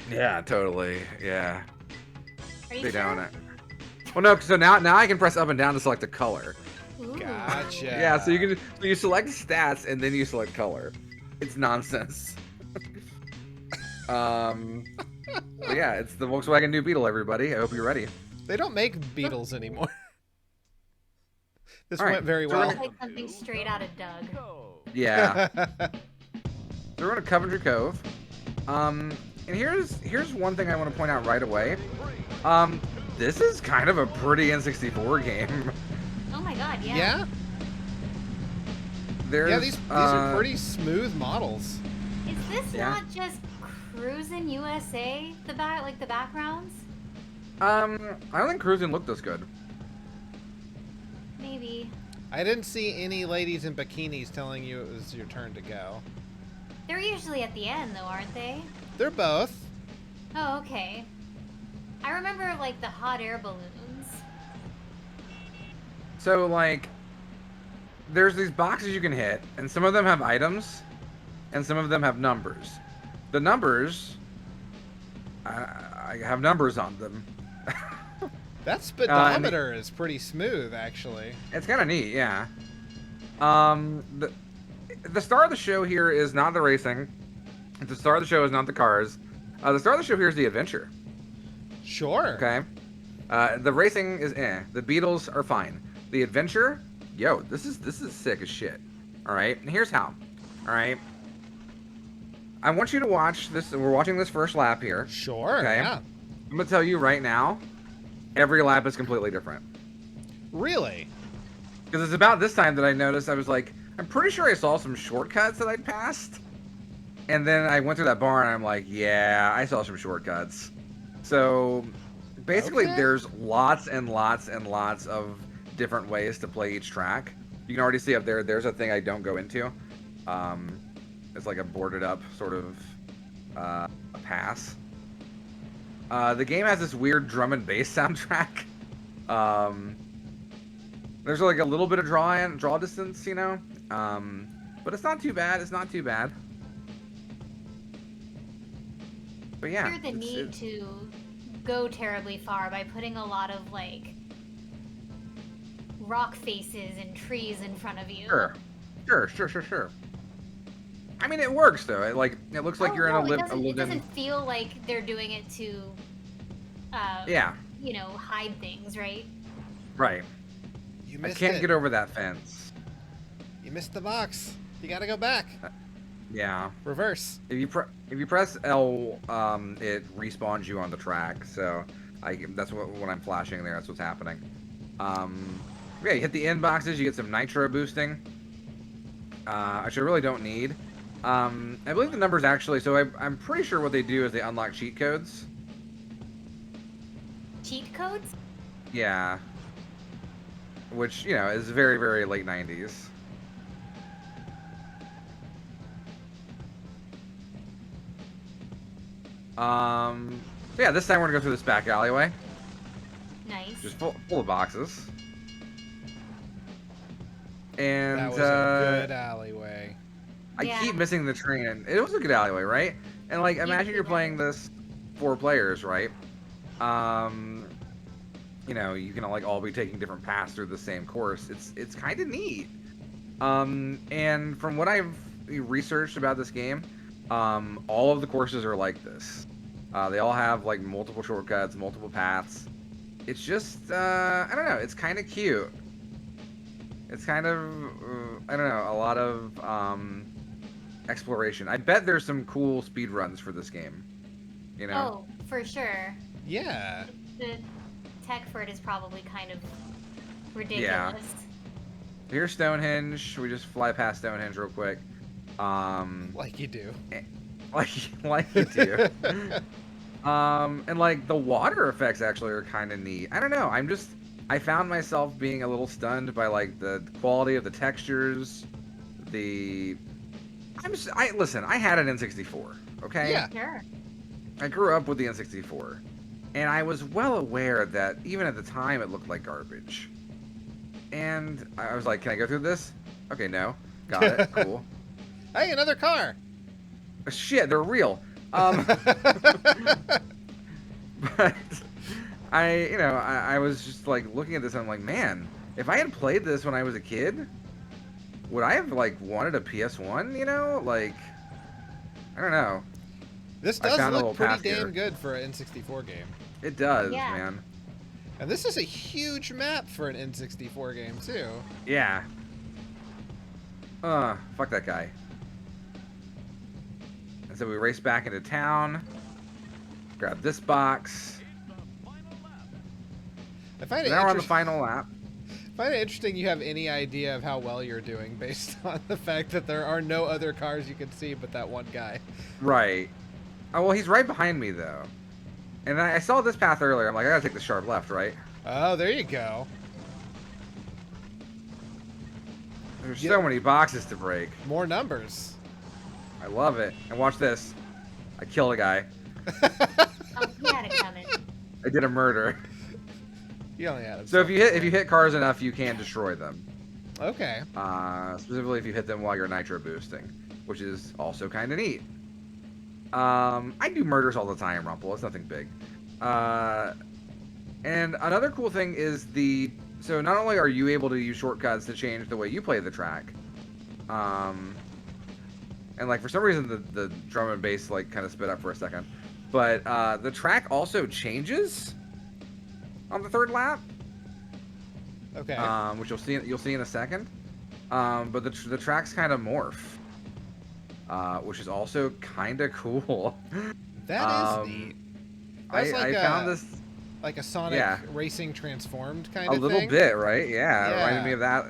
Yeah, totally. Yeah. Are you They sure? don't. Well, no. So now I can press up and down to select a color. Ooh. Gotcha. Yeah. So you select stats and then you select color. It's nonsense. But yeah, it's the Volkswagen new Beetle. Everybody, I hope you're ready. They don't make Beetles anymore. This All right, went very so we're well. Looks like something straight out of Doug. Yeah. So we're going to Coventry Cove. And here's one thing I want to point out right away. This is kind of a pretty N64 game. Oh my god, yeah. Yeah? There's, Yeah, these are pretty smooth models. Is this Yeah. not just Cruisin' USA? The backgrounds? I don't think Cruisin' looked this good. Maybe. I didn't see any ladies in bikinis telling you it was your turn to go. They're usually at the end, though, aren't they? They're both. Oh, okay. I remember, like, the hot air balloons. So, like, there's these boxes you can hit, and some of them have items, and some of them have numbers. The numbers, I have numbers on them. That speedometer is pretty smooth, actually. It's kind of neat, yeah. The star of the show here is not the racing. The star of the show is not the cars. The star of the show here is the adventure. Sure. Okay. The racing is The Beatles are fine. The adventure, yo, this is sick as shit. All right. And here's how. All right. I want you to watch this. We're watching this first lap here. Sure. Okay. Yeah. I'm gonna tell you right now. Every lap is completely different. Really? Because it's about this time that I noticed, I was like, I'm pretty sure I saw some shortcuts that I'd passed. And then I went through that bar and I'm like, yeah, I saw some shortcuts. So basically Okay. there's lots and lots and lots of different ways to play each track. You can already see up there, there's a thing I don't go into. It's like a boarded up sort of a pass. The game has this weird drum and bass soundtrack. There's like a little bit of draw distance, you know, but it's not too bad. It's not too bad. But yeah, Fear the need to go terribly far by putting a lot of like rock faces and trees in front of you. Sure. I mean, it works though. It looks like you're in a It doesn't feel like they're doing it to, yeah, you know, hide things, right? right. You I missed can't it. get over that fence. You missed the box. You gotta go back. Yeah. Reverse. If you press L, it respawns you on the track. So that's when I'm flashing there. That's what's happening. Yeah, you hit the end boxes. You get some nitro boosting, which I really don't need. I believe the numbers actually. So I'm pretty sure what they do is they unlock cheat codes. Cheat codes? Yeah. Which, you know, is very, very late 90s. So yeah, this time we're gonna go through this back alleyway. Nice. Just full of boxes. And That was a good alleyway. I Yeah. keep missing the train. It was a good alleyway, right? And like, imagine you're playing this 4 players, right? You know, you can like all be taking different paths through the same course. It's kind of neat. And from what I've researched about this game, all of the courses are like this. They all have like multiple shortcuts, multiple paths. It's just, I don't know. It's kind of cute. It's kind of, I don't know, a lot of exploration. I bet there's some cool speed runs for this game. You know? Oh, for sure. Yeah. The tech for it is probably kind of ridiculous. Here's Stonehenge. We just fly past Stonehenge real quick. Like you do. Like you do. And like the water effects actually are kind of neat. I don't know. I found myself being a little stunned by like the quality of the textures. Listen, I had an N64, okay? Yeah. Sure. I grew up with the N64. And I was well aware that even at the time it looked like garbage. And I was like, can I go through this? Okay, no. Got it. Cool. Hey, another car. Shit, they're real. But I was just like looking at this and I'm like, man, if I had played this when I was a kid, would I have like wanted a PS1, you know? Like, I don't know. This I does found a look little pretty path here. damn good for an N64 game. It does, Yeah. man. And this is a huge map for an N64 game, too. Yeah. Fuck that guy. And so we race back into town. Grab this box. I find it Now we're on the interest- final lap. I find it interesting you have any idea of how well you're doing based on the fact that there are no other cars you can see but that one guy. Right. Oh, well, he's right behind me, though. And I saw this path earlier. I'm like, I gotta take the sharp left, right? Oh, there you go. There's Yeah. so many boxes to break. More numbers. I love it. And watch this. I killed a guy. Oh, he had it coming. I did a murder. You only had So if you hit cars enough, you can destroy them. Okay. Specifically if you hit them while you're nitro boosting, which is also kind of neat. I do murders all the time, Rumple. It's nothing big. And another cool thing is so not only are you able to use shortcuts to change the way you play the track, and like for some reason the drum and bass like kind of sped up for a second, but the track also changes on the 3rd lap. Okay. Which you'll see in a second. But the tracks kind of morph, which is also kind of cool. That is neat. I That's like found this. Like a Sonic Yeah. Racing Transformed kind A of little thing. bit, right? Yeah, it reminded me Yeah. of that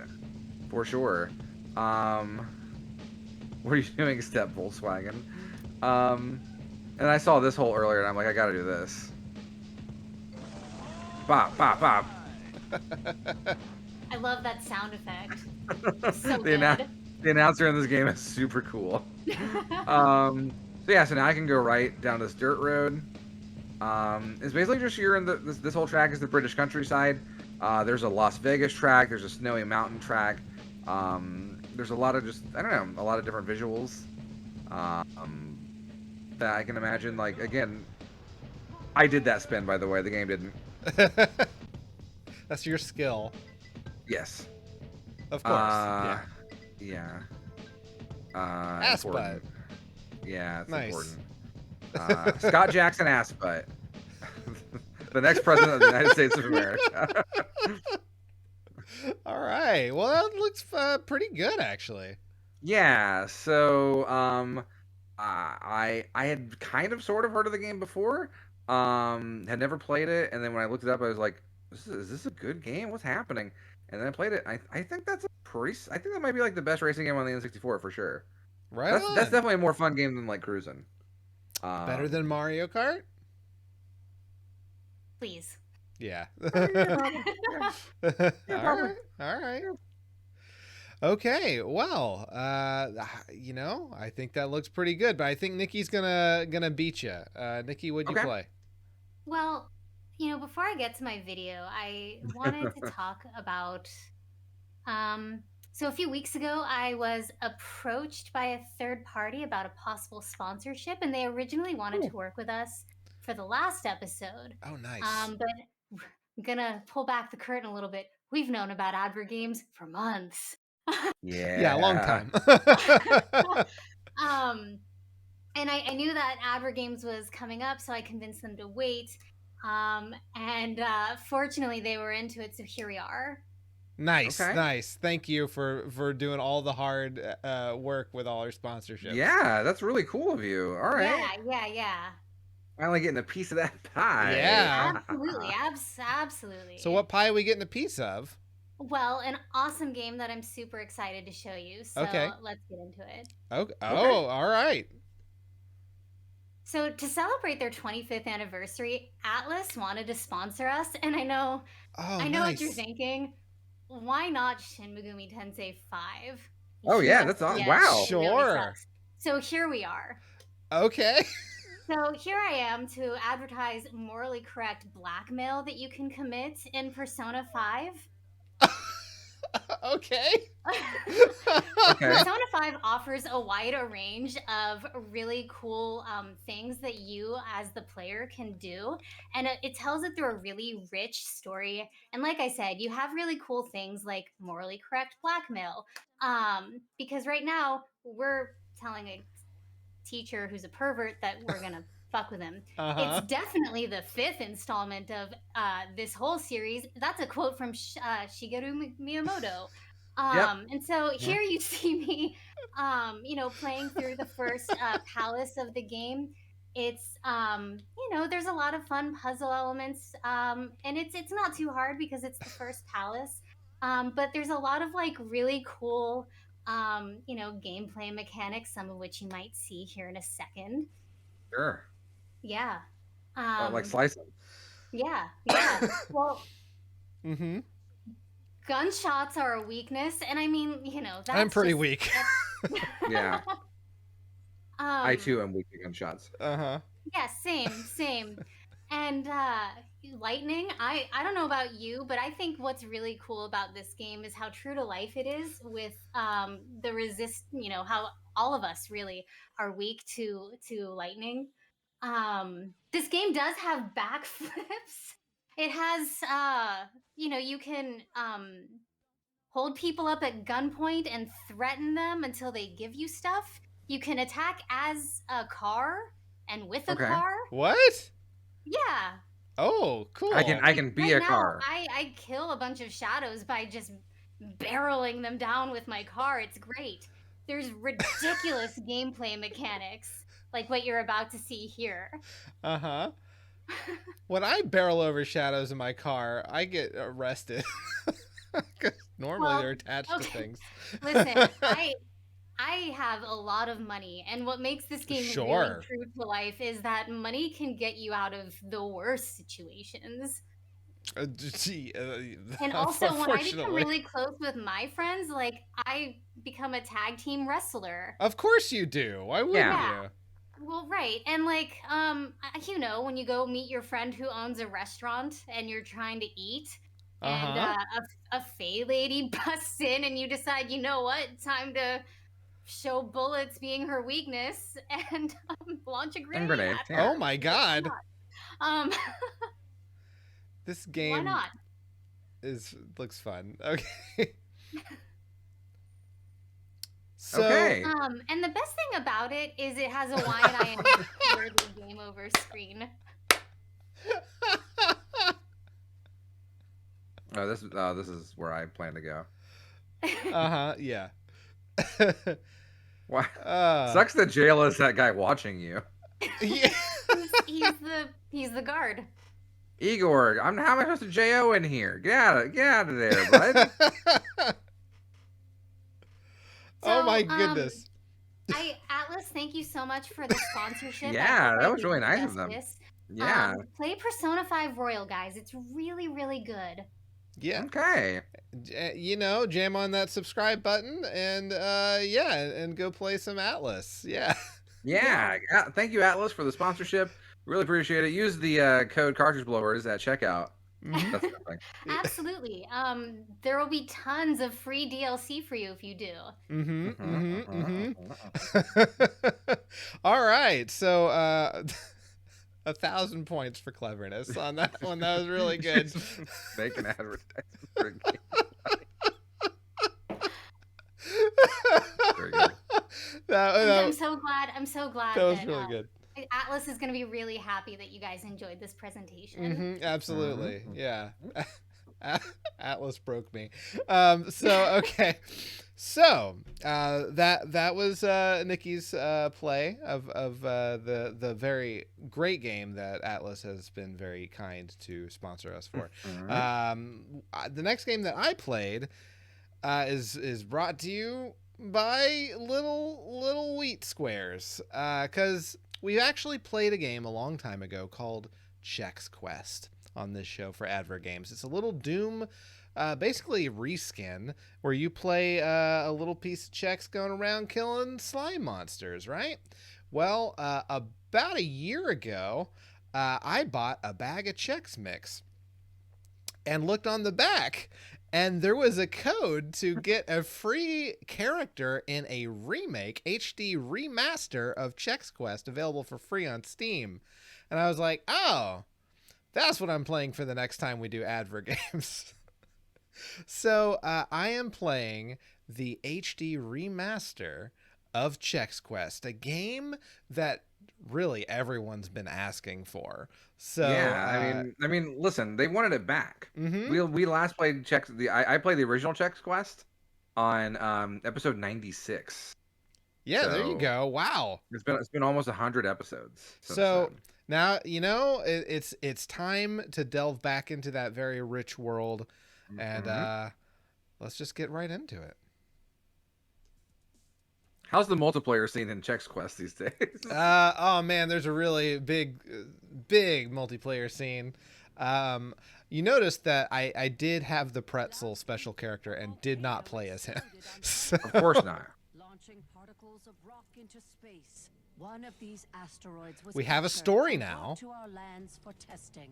for sure. What are you doing, Step Volkswagen? And I saw this hole earlier, and I'm like, I gotta do this. Bop, bop, bop. I love that sound effect. So the, good. the announcer in this game is super cool. So yeah, so now I can go right down this dirt road. It's basically just you're in this whole track is the British countryside. There's a Las Vegas track. There's a snowy mountain track. There's a lot of I don't know, a lot of different visuals that I can imagine. Like, again, I did that spin, by the way. The game didn't. That's your skill. Yes. Of course. Yeah. Yeah. Ass important. butt. Yeah, it's Nice. important. Scott Jackson ass butt. The next president of the United States of America. All right. Well, that looks pretty good, actually. Yeah. So, I had kind of sort of heard of the game before. Had never played it, and then when I looked it up, I was like, "Is this a good game? What's happening?" And then I played it. I think that's I think that might be like the best racing game on the N64 for sure. Right That's on. definitely a more fun game than like cruising. Better than Mario Kart? Please. Yeah. Yeah, All right. Okay. Well, I think that looks pretty good, but I think Nikki's gonna beat you. Nikki, what'd you Okay. play? Well, before I get to my video, I wanted to talk about so a few weeks ago I was approached by a third party about a possible sponsorship, and they originally wanted to work with us for the last episode. Oh, nice. But I'm gonna pull back the curtain a little bit. We've known about Advergames for months. Yeah, a long time. And I knew that Advergames was coming up, so I convinced them to wait. And fortunately, they were into it, so here we are. Nice, Okay. nice. Thank you for doing all the hard work with all our sponsorships. Yeah, that's really cool of you. All right. Yeah. Finally getting a piece of that pie. Yeah. Absolutely, absolutely. So what pie are we getting a piece of? Well, an awesome game that I'm super excited to show you. So Okay. let's get into it. Okay. Oh, all right. So to celebrate their 25th anniversary, Atlas wanted to sponsor us, and I know Nice. what you're thinking. Why not Shin Megami Tensei 5? Oh, yeah, that's awesome. Wow. Sure. So here we are. Okay. So here I am to advertise morally correct blackmail that you can commit in Persona 5. Okay. Okay. Persona 5 offers a wide range of really cool things that you as the player can do, and it tells it through a really rich story. And like I said, you have really cool things like morally correct blackmail, because right now we're telling a teacher who's a pervert that we're gonna fuck with him. It's definitely the 5th installment of this whole series. That's a quote from Shigeru Miyamoto. And so here you see me, playing through the first palace of the game. It's there's a lot of fun puzzle elements, and it's not too hard because it's the first palace. But there's a lot of like really cool gameplay mechanics, some of which you might see here in a second. Sure. Yeah. Like slicing. Yeah. Well, gunshots are a weakness, and I mean, that's I'm pretty weak. Yeah. I too am weak to gunshots. Uh-huh. Yeah, same. And lightning, I don't know about you, but I think what's really cool about this game is how true to life it is with the resist, how all of us really are weak to lightning. This game does have backflips. It has you can hold people up at gunpoint and threaten them until they give you stuff. You can attack as a car and with a car. What? Yeah. Oh, cool. I can be right a car. Now, I kill a bunch of shadows by just barreling them down with my car. It's great. There's ridiculous gameplay mechanics like what you're about to see here. Uh-huh. When I barrel over shadows in my car, I get arrested. 'Cause normally Well, they're attached to okay. things. Listen, I have a lot of money, and what makes this game really Sure. true to life is that money can get you out of the worst situations. Gee, And also, when I become unfortunately. really close with my friends, like I become a tag team wrestler. Of course you do. Why wouldn't Yeah. Yeah. you? Well, right. And like, you know, when you go meet your friend who owns a restaurant and you're trying to eat, and Uh-huh. a Fey lady busts in, and you decide, you know what, time to show bullets being her weakness and launch a And grenade grenades, at yeah. Oh her. my Like, why god. not? This Why game not? looks fun. Okay. So Okay. And the best thing about it is it has a YNIN worthy game over screen. Oh, this is where I plan to go. uh-huh, yeah. Why? uh, Sucks that jail is that guy watching you. yeah. he's the guard. Igor, how am I supposed to JO in here? Get out of there, bud. Oh So, my goodness. Atlas, thank you so much for the sponsorship. I Yeah, hope that I was did really you nice of them. justice. Yeah. Play Persona 5 Royal, guys. It's really, really good. Yeah. Okay. You know, jam on that subscribe button and yeah, and go play some Atlas. Yeah. Yeah. Thank you, Atlas, for the sponsorship. Really appreciate it. Use the code Cartridge Blowers at checkout. Mhm. That's nothing. Absolutely. There will be tons of free DLC for you if you do. Mhm. Mhm. Mhm. Mhm. All right. So 1,000 points for cleverness on that one. That was really good. Make an advertisement for a game. Very good. that I'm so glad was that really good. Atlas is going to be really happy that you guys enjoyed this presentation. Absolutely. Mhm. Yeah. Atlas broke me. So okay. So that was Nikki's play of the very great game that Atlas has been very kind to sponsor us for. The next game that I played is brought to you by little wheat squares, because we actually played a game a long time ago called Chex Quest on this show for Advergames. It's a little Doom, basically reskin, where you play a little piece of Chex going around killing slime monsters, right? Well, about a year ago, I bought a bag of Chex Mix and looked on the back, and there was a code to get a free character in a remake, HD remaster of Chex Quest, available for free on Steam. And I was like, oh, that's what I'm playing for the next time we do Advergames. So I am playing the HD remaster of Chex Quest, a game that really everyone's been asking for. So Yeah, I mean, listen, they wanted it back. mhm. We last played I played the original Chex Quest on episode 96. Yeah, there you So go. Wow. it's been almost 100 episodes since So then. now it's time to delve back into that very rich world, and Mhm. let's just get right into it. How's the multiplayer scene in Chex Quest these days? Oh man, there's a really big multiplayer scene. You noticed that I did have the pretzel special character and did not play as him. So, Of course not. Launching particles of rock into space. One of these asteroids was We have a captured story and now. brought to our lands for testing.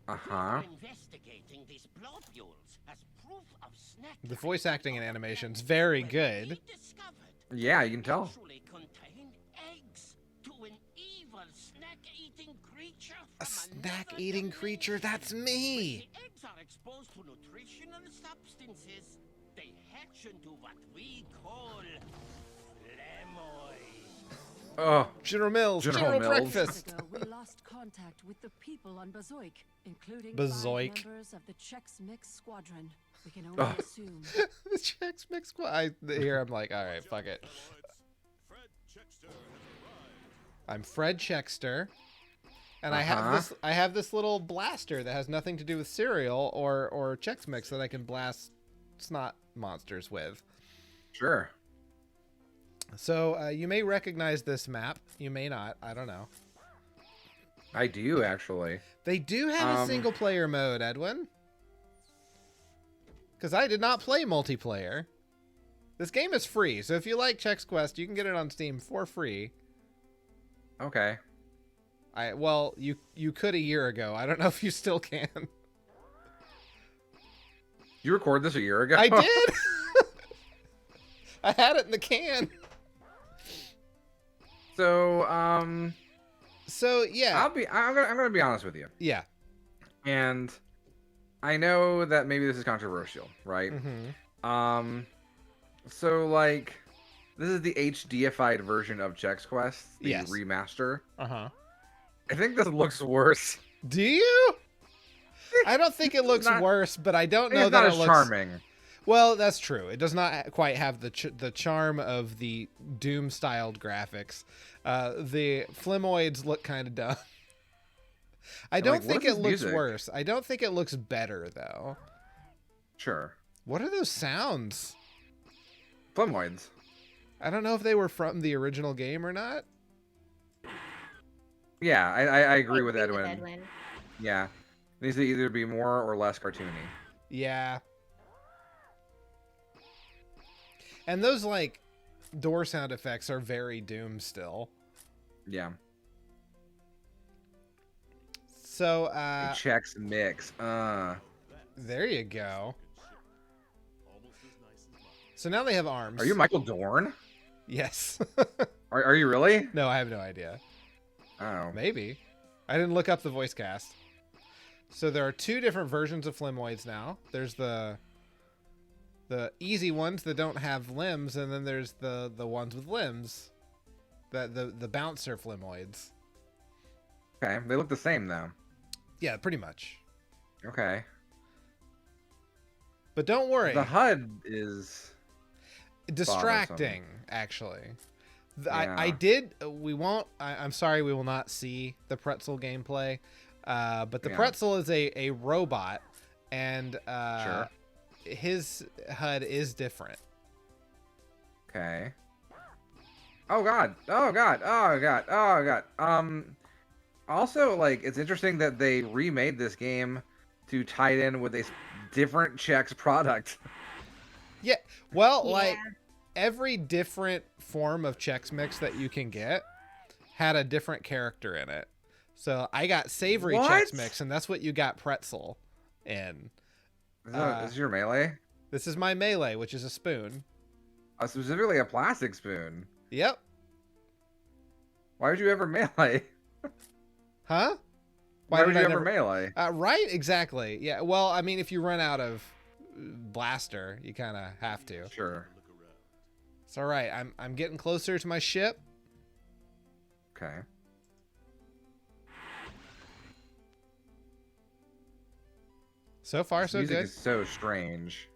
Uh-huh. Investigating these globules as proof of snack the voice acting and animation's very good. we discovered Yeah, you can tell. actually contain eggs to an evil snack-eating creature A from snack-eating another creature, dimension. that's me. When the eggs are exposed to nutritional substances, they hatch into what we call flamoid. Oh, General Mills, General Mills. Breakfast. Ago, we lost contact with the people on Bazoik, including Bazoik. 5 members of the Chex Mix Squadron. We can only Oh. assume. The Chex Mix Squad. Here I'm like, all right, fuck it. I'm Fred Chexter. And I have this little blaster that has nothing to do with cereal or Chex Mix that I can blast snot monsters with. Sure. So you may recognize this map. You may not. I don't know. I do, actually. They do have a single player mode, Edwin. Because I did not play multiplayer. This game is free, so if you like Chex Quest, you can get it on Steam for free. Okay. Well, you could a year ago. I don't know if you still can. You recorded this a year ago? I did. I had it in the can. So, So yeah. I'm gonna be honest with you. Yeah. And I know that maybe this is controversial, right? Mm-hmm. So like, this is the HDified version of Chex Quest, the Yes. remaster. Uh-huh. I think this looks worse. Do you? I don't think it looks worse, but I don't know It's that not it as looks charming. Well, that's true. It does not quite have the charm of the Doom-styled graphics. The Flemoids look kind of dumb. I don't think it looks worse. I don't think it looks better, though. Sure. What are those sounds? Flemoids. I don't know if they were from the original game or not. Yeah, I agree with Edwin. Yeah. It needs to either be more or less cartoony. Yeah. And those, like, door sound effects are very Doom still. Yeah. So, Chex Mix. there you go. So now they have arms. Are you Michael Dorn? Yes. Are you really? No, I have no idea. Oh. Maybe. I didn't look up the voice cast. So there are two different versions of Flemoids now. There's the easy ones that don't have limbs, and then there's the ones with limbs. The bouncer Flemoids. Okay, they look the same though. Yeah, pretty much. Okay. But don't worry. The HUD is distracting, actually. Yeah. I did. I'm sorry, we will not see the pretzel gameplay. But the pretzel is a robot, and Sure. his HUD is different. Okay. Oh god. Oh god. Oh god. Oh god. Also, like, it's interesting that they remade this game to tie it in with a different Chex product. Yeah. Well, like, every different form of Chex Mix that you can get had a different character in it. So I got savory Chex Mix, and that's what you got pretzel in. Is this your melee? This is my melee, which is a spoon. Specifically a plastic spoon. Yep. Why would you ever melee? Huh? Why would you ever melee? Right, exactly. Yeah, well, I mean, if you run out of blaster, you kind of have to. Sure. It's all right. I'm getting closer to my ship. Okay. So far, so music good. is so strange.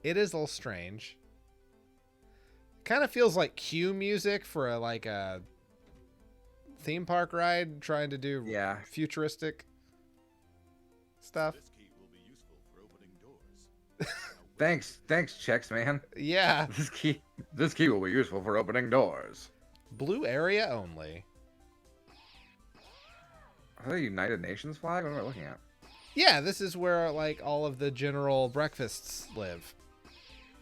It is a little strange. Kind of feels like cue music for a theme park ride trying to do futuristic stuff. Thanks, Chex, man. Yeah. This key will be useful for opening doors. Blue area only. Is that a United Nations flag? What am I looking at? Yeah, this is where like all of the general breakfasts live.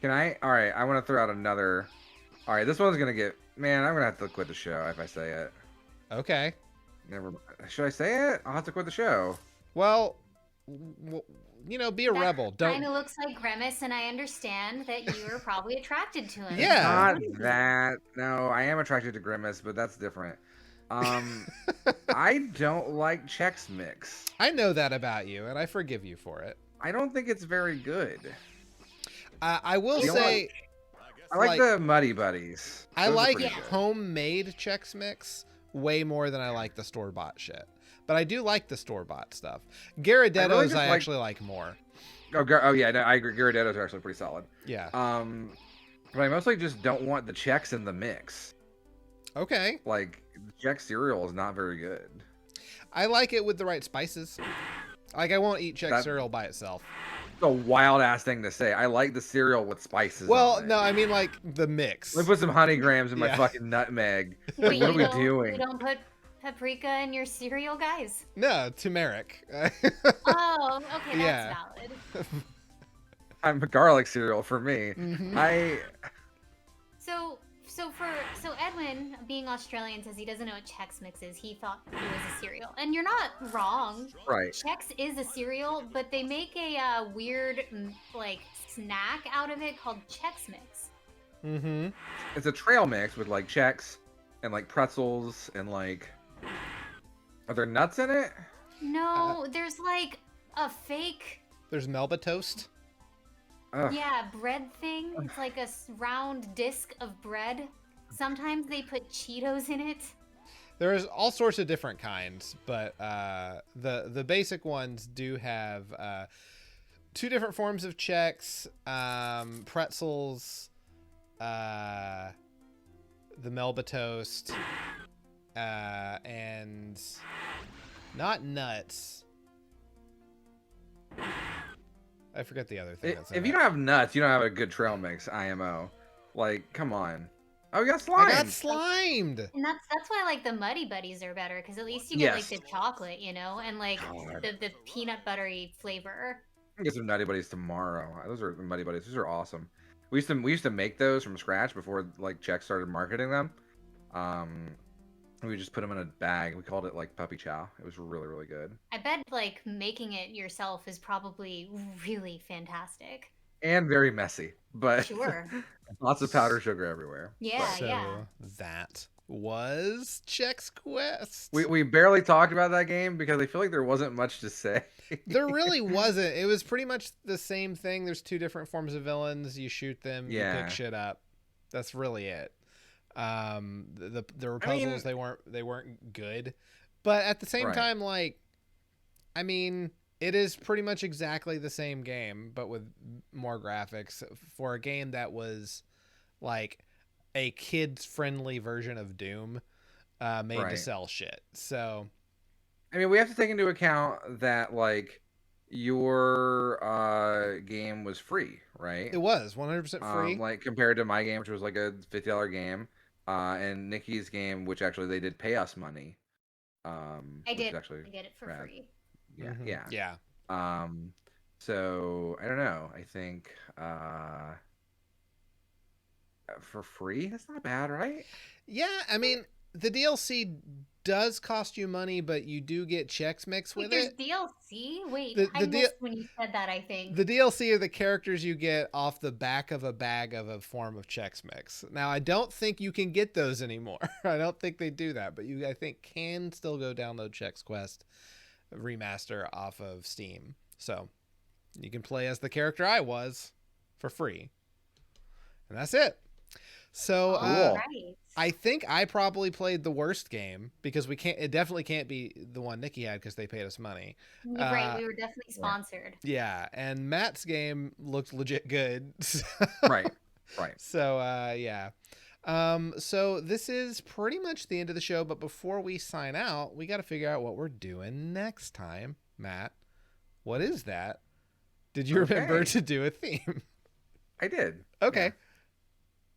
Can I? All right, I want to throw out another. All right, this one's gonna get. Man, I'm gonna have to quit the show if I say it. Okay. Never. Should I say it? I'll have to quit the show. Well, be a rebel. Don't. Kind of looks like Grimace, and I understand that you are probably attracted to him. Yeah. Not that. No, I am attracted to Grimace, but that's different. I don't like Chex Mix. I know that about you, and I forgive you for it. I don't think it's very good. I will say, I like the Muddy Buddies. I Those like are pretty good. homemade Chex Mix way more than I like the store-bought shit. But I do like the store-bought stuff. Gyarados I actually like more. Oh yeah, no, I agree. Gyarados are actually pretty solid. Yeah. But I mostly just don't want the Chex in the mix. Okay. Like, Chex cereal is not very good. I like it with the right spices. Like, I won't eat Chex That- cereal by itself. It's a wild ass thing to say. I like the cereal with spices Well, on it. no, I mean, like, the mix. Let me put some honey grams in my Yeah. fucking nutmeg. Wait, What are you we don't- doing? You don't put paprika in your cereal, guys? No, turmeric. Oh, okay, that's Yeah. valid. I'm a garlic cereal for me. Mhm. So Edwin, being Australian, says he doesn't know what Chex Mix is. He thought it was a cereal, and you're not wrong. Right. Chex is a cereal, but they make a weird like snack out of it called Chex Mix. Mm-hmm. It's a trail mix with like Chex and like pretzels and like. Are there nuts in it? No, there's like a fake, There's Melba toast. Ugh. yeah, bread thing. It's like a round disc of bread. Sometimes they put Cheetos in it. There's all sorts of different kinds, but the basic ones do have 2 different forms of Chex, pretzels, the Melba toast, and not nuts. I forget the other thing. That's in If you it. don't have nuts, you don't have a good trail mix. IMO. Like, come on. Oh, you got I slime. got slimed. And that's why like the Muddy Buddies are better, because at least you get like Yes. the chocolate, you know, and like God. the peanut buttery flavor. I'll get some Nutty Buddies tomorrow. Those are Nutty Buddies. Those are awesome. We used to make those from scratch before like Chex started marketing them. We just put them in a bag. We called it like puppy chow. It was really, really good. I bet like making it yourself is probably really fantastic. And very messy, but Sure. lots of powdered sugar everywhere. Yeah, So yeah. that was Chex Quest. We barely talked about that game because I feel like there wasn't much to say. There really wasn't. It was pretty much the same thing. There's 2 different forms of villains. You shoot them, you Yeah. pick shit up. That's really it. The I mean- puzzles, they weren't good, but at the same Right. time, like, I mean, it is pretty much exactly the same game, but with more graphics for a game that was like a kids friendly version of Doom, made to Right. sell shit. So I mean, we have to take into account that like your game was free, right? it was 100% free. Like compared to my game, which was like a $50 game, and Nikki's game, which actually they did pay us money. I which did. is actually I get it for rad. free. Yeah, Mhm. yeah. Yeah. So I don't know. I think for free, that's not bad, right? Yeah, I mean, the DLC does cost you money, but you do get Chex Mix Wait, with there's it. DLC? Wait, The- I the missed when you said that, I think. The DLC are the characters you get off the back of a bag of a form of Chex Mix. Now, I don't think you can get those anymore. I don't think they do that, but you, I think, can still go download Chex Quest Remaster off of Steam. So you can play as the character I was for free. And that's it. So Cool. Right. I think I probably played the worst game because it definitely can't be the one Nikki had because they paid us money. Right, we were definitely sponsored. Yeah, and Matt's game looked legit good. Right, right. So yeah. So this is pretty much the end of the show, but before we sign out, we got to figure out what we're doing next time. Matt, what is that? Did you remember Okay. to do a theme? I did. Okay. Yeah.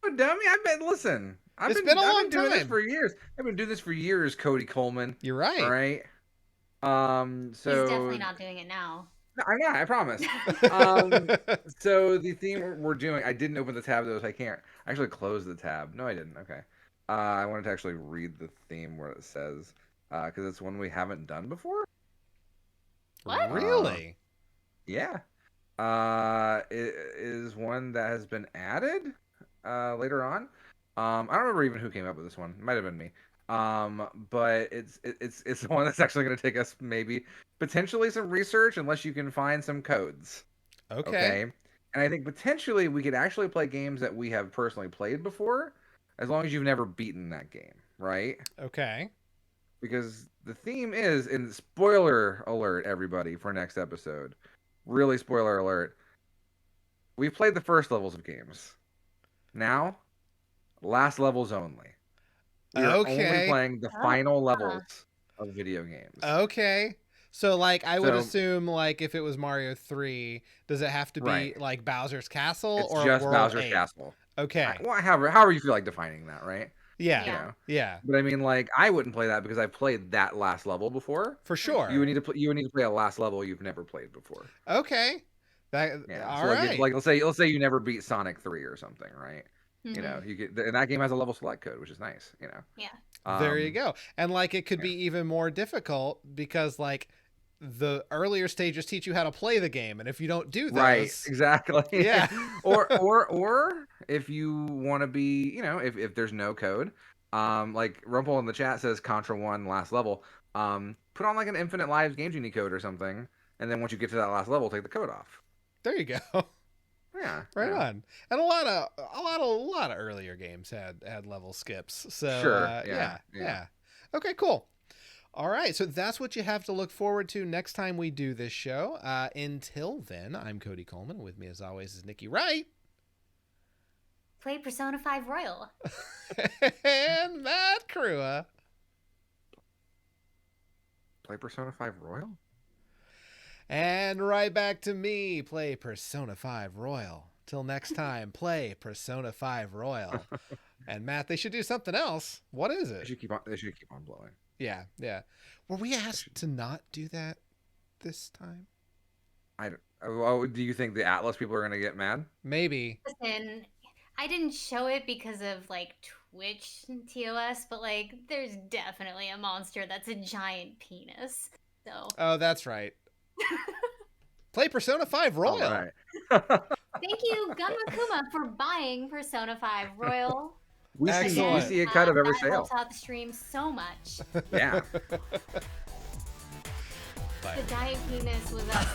Oh, dummy! Listen. I've It's been a long I've been doing this time. for years. I've been doing this for years, Cody Coleman. You're right. All right. So He's definitely not doing it now. No, I'm not. I promise. So the theme we're doing, I didn't open the tab though, so I can't actually close the tab. No, I didn't. Okay. I wanted to actually read the theme where it says, because it's one we haven't done before. What? Really? Yeah. It is one that has been added later on. I don't remember even who came up with this one. It might have been me. But it's the one that's actually going to take us maybe potentially some research, unless you can find some codes. Okay. And I think potentially we could actually play games that we have personally played before, as long as you've never beaten that game, right? Okay. Because the theme is, and spoiler alert, everybody, for next episode. Really spoiler alert. We've played the first levels of games. Now, last levels only. We are Okay. only playing the final levels of video games. Okay. So like I would So- assume like if it was Mario 3, does it have to be Right. like Bowser's Castle It's or just World Bowser's 8? Castle. Okay. Well, however you feel like defining that, right? Yeah. You Yeah. know? But I mean, like, I wouldn't play that because I've played that last level before. For sure. You would need to play a last level you've never played before. Okay. That Yeah. all So right. like let's say you never beat Sonic 3 or something, right? You Mhm. know, you get and that game has a level select code, which is nice. You know. Yeah. There you Um, go. And like it could yeah. be even more difficult because like the earlier stages teach you how to play the game, and if you don't do those, Right, exactly. Yeah. or if you want to be, you know, if there's no code, like Rumple in the chat says Contra 1 last level, put on like an Infinite Lives Game Genie code or something, and then once you get to that last level, take the code off. there you go. Yeah, Right yeah. on. And a lot of earlier games had level skips. So Sure, yeah. yeah. Okay, cool. All right, so that's what you have to look forward to next time we do this show. Until then, I'm Cody Coleman. With me, as always, is Nikki Wright Play Persona 5 Royal. and Matt Crua. Play Persona 5 Royal? And right back to me. Play Persona 5 Royal. Till next time, play Persona 5 Royal. And Matt, they should do something else. What is They it? should keep on blowing. Yeah. Were we asked to not do that this time? Do you think the Atlas people are gonna get mad? Maybe. Listen, I didn't show it because of like Twitch TOS, but like there's definitely a monster that's a giant penis. So Oh, that's right. Play Persona 5 Royal. All right. thank you, Gunmakuma, for buying Persona 5 Royal. we Excellent. see a cut of every that sale. helps out the stream so much. Yeah. Bye. The giant penis was us.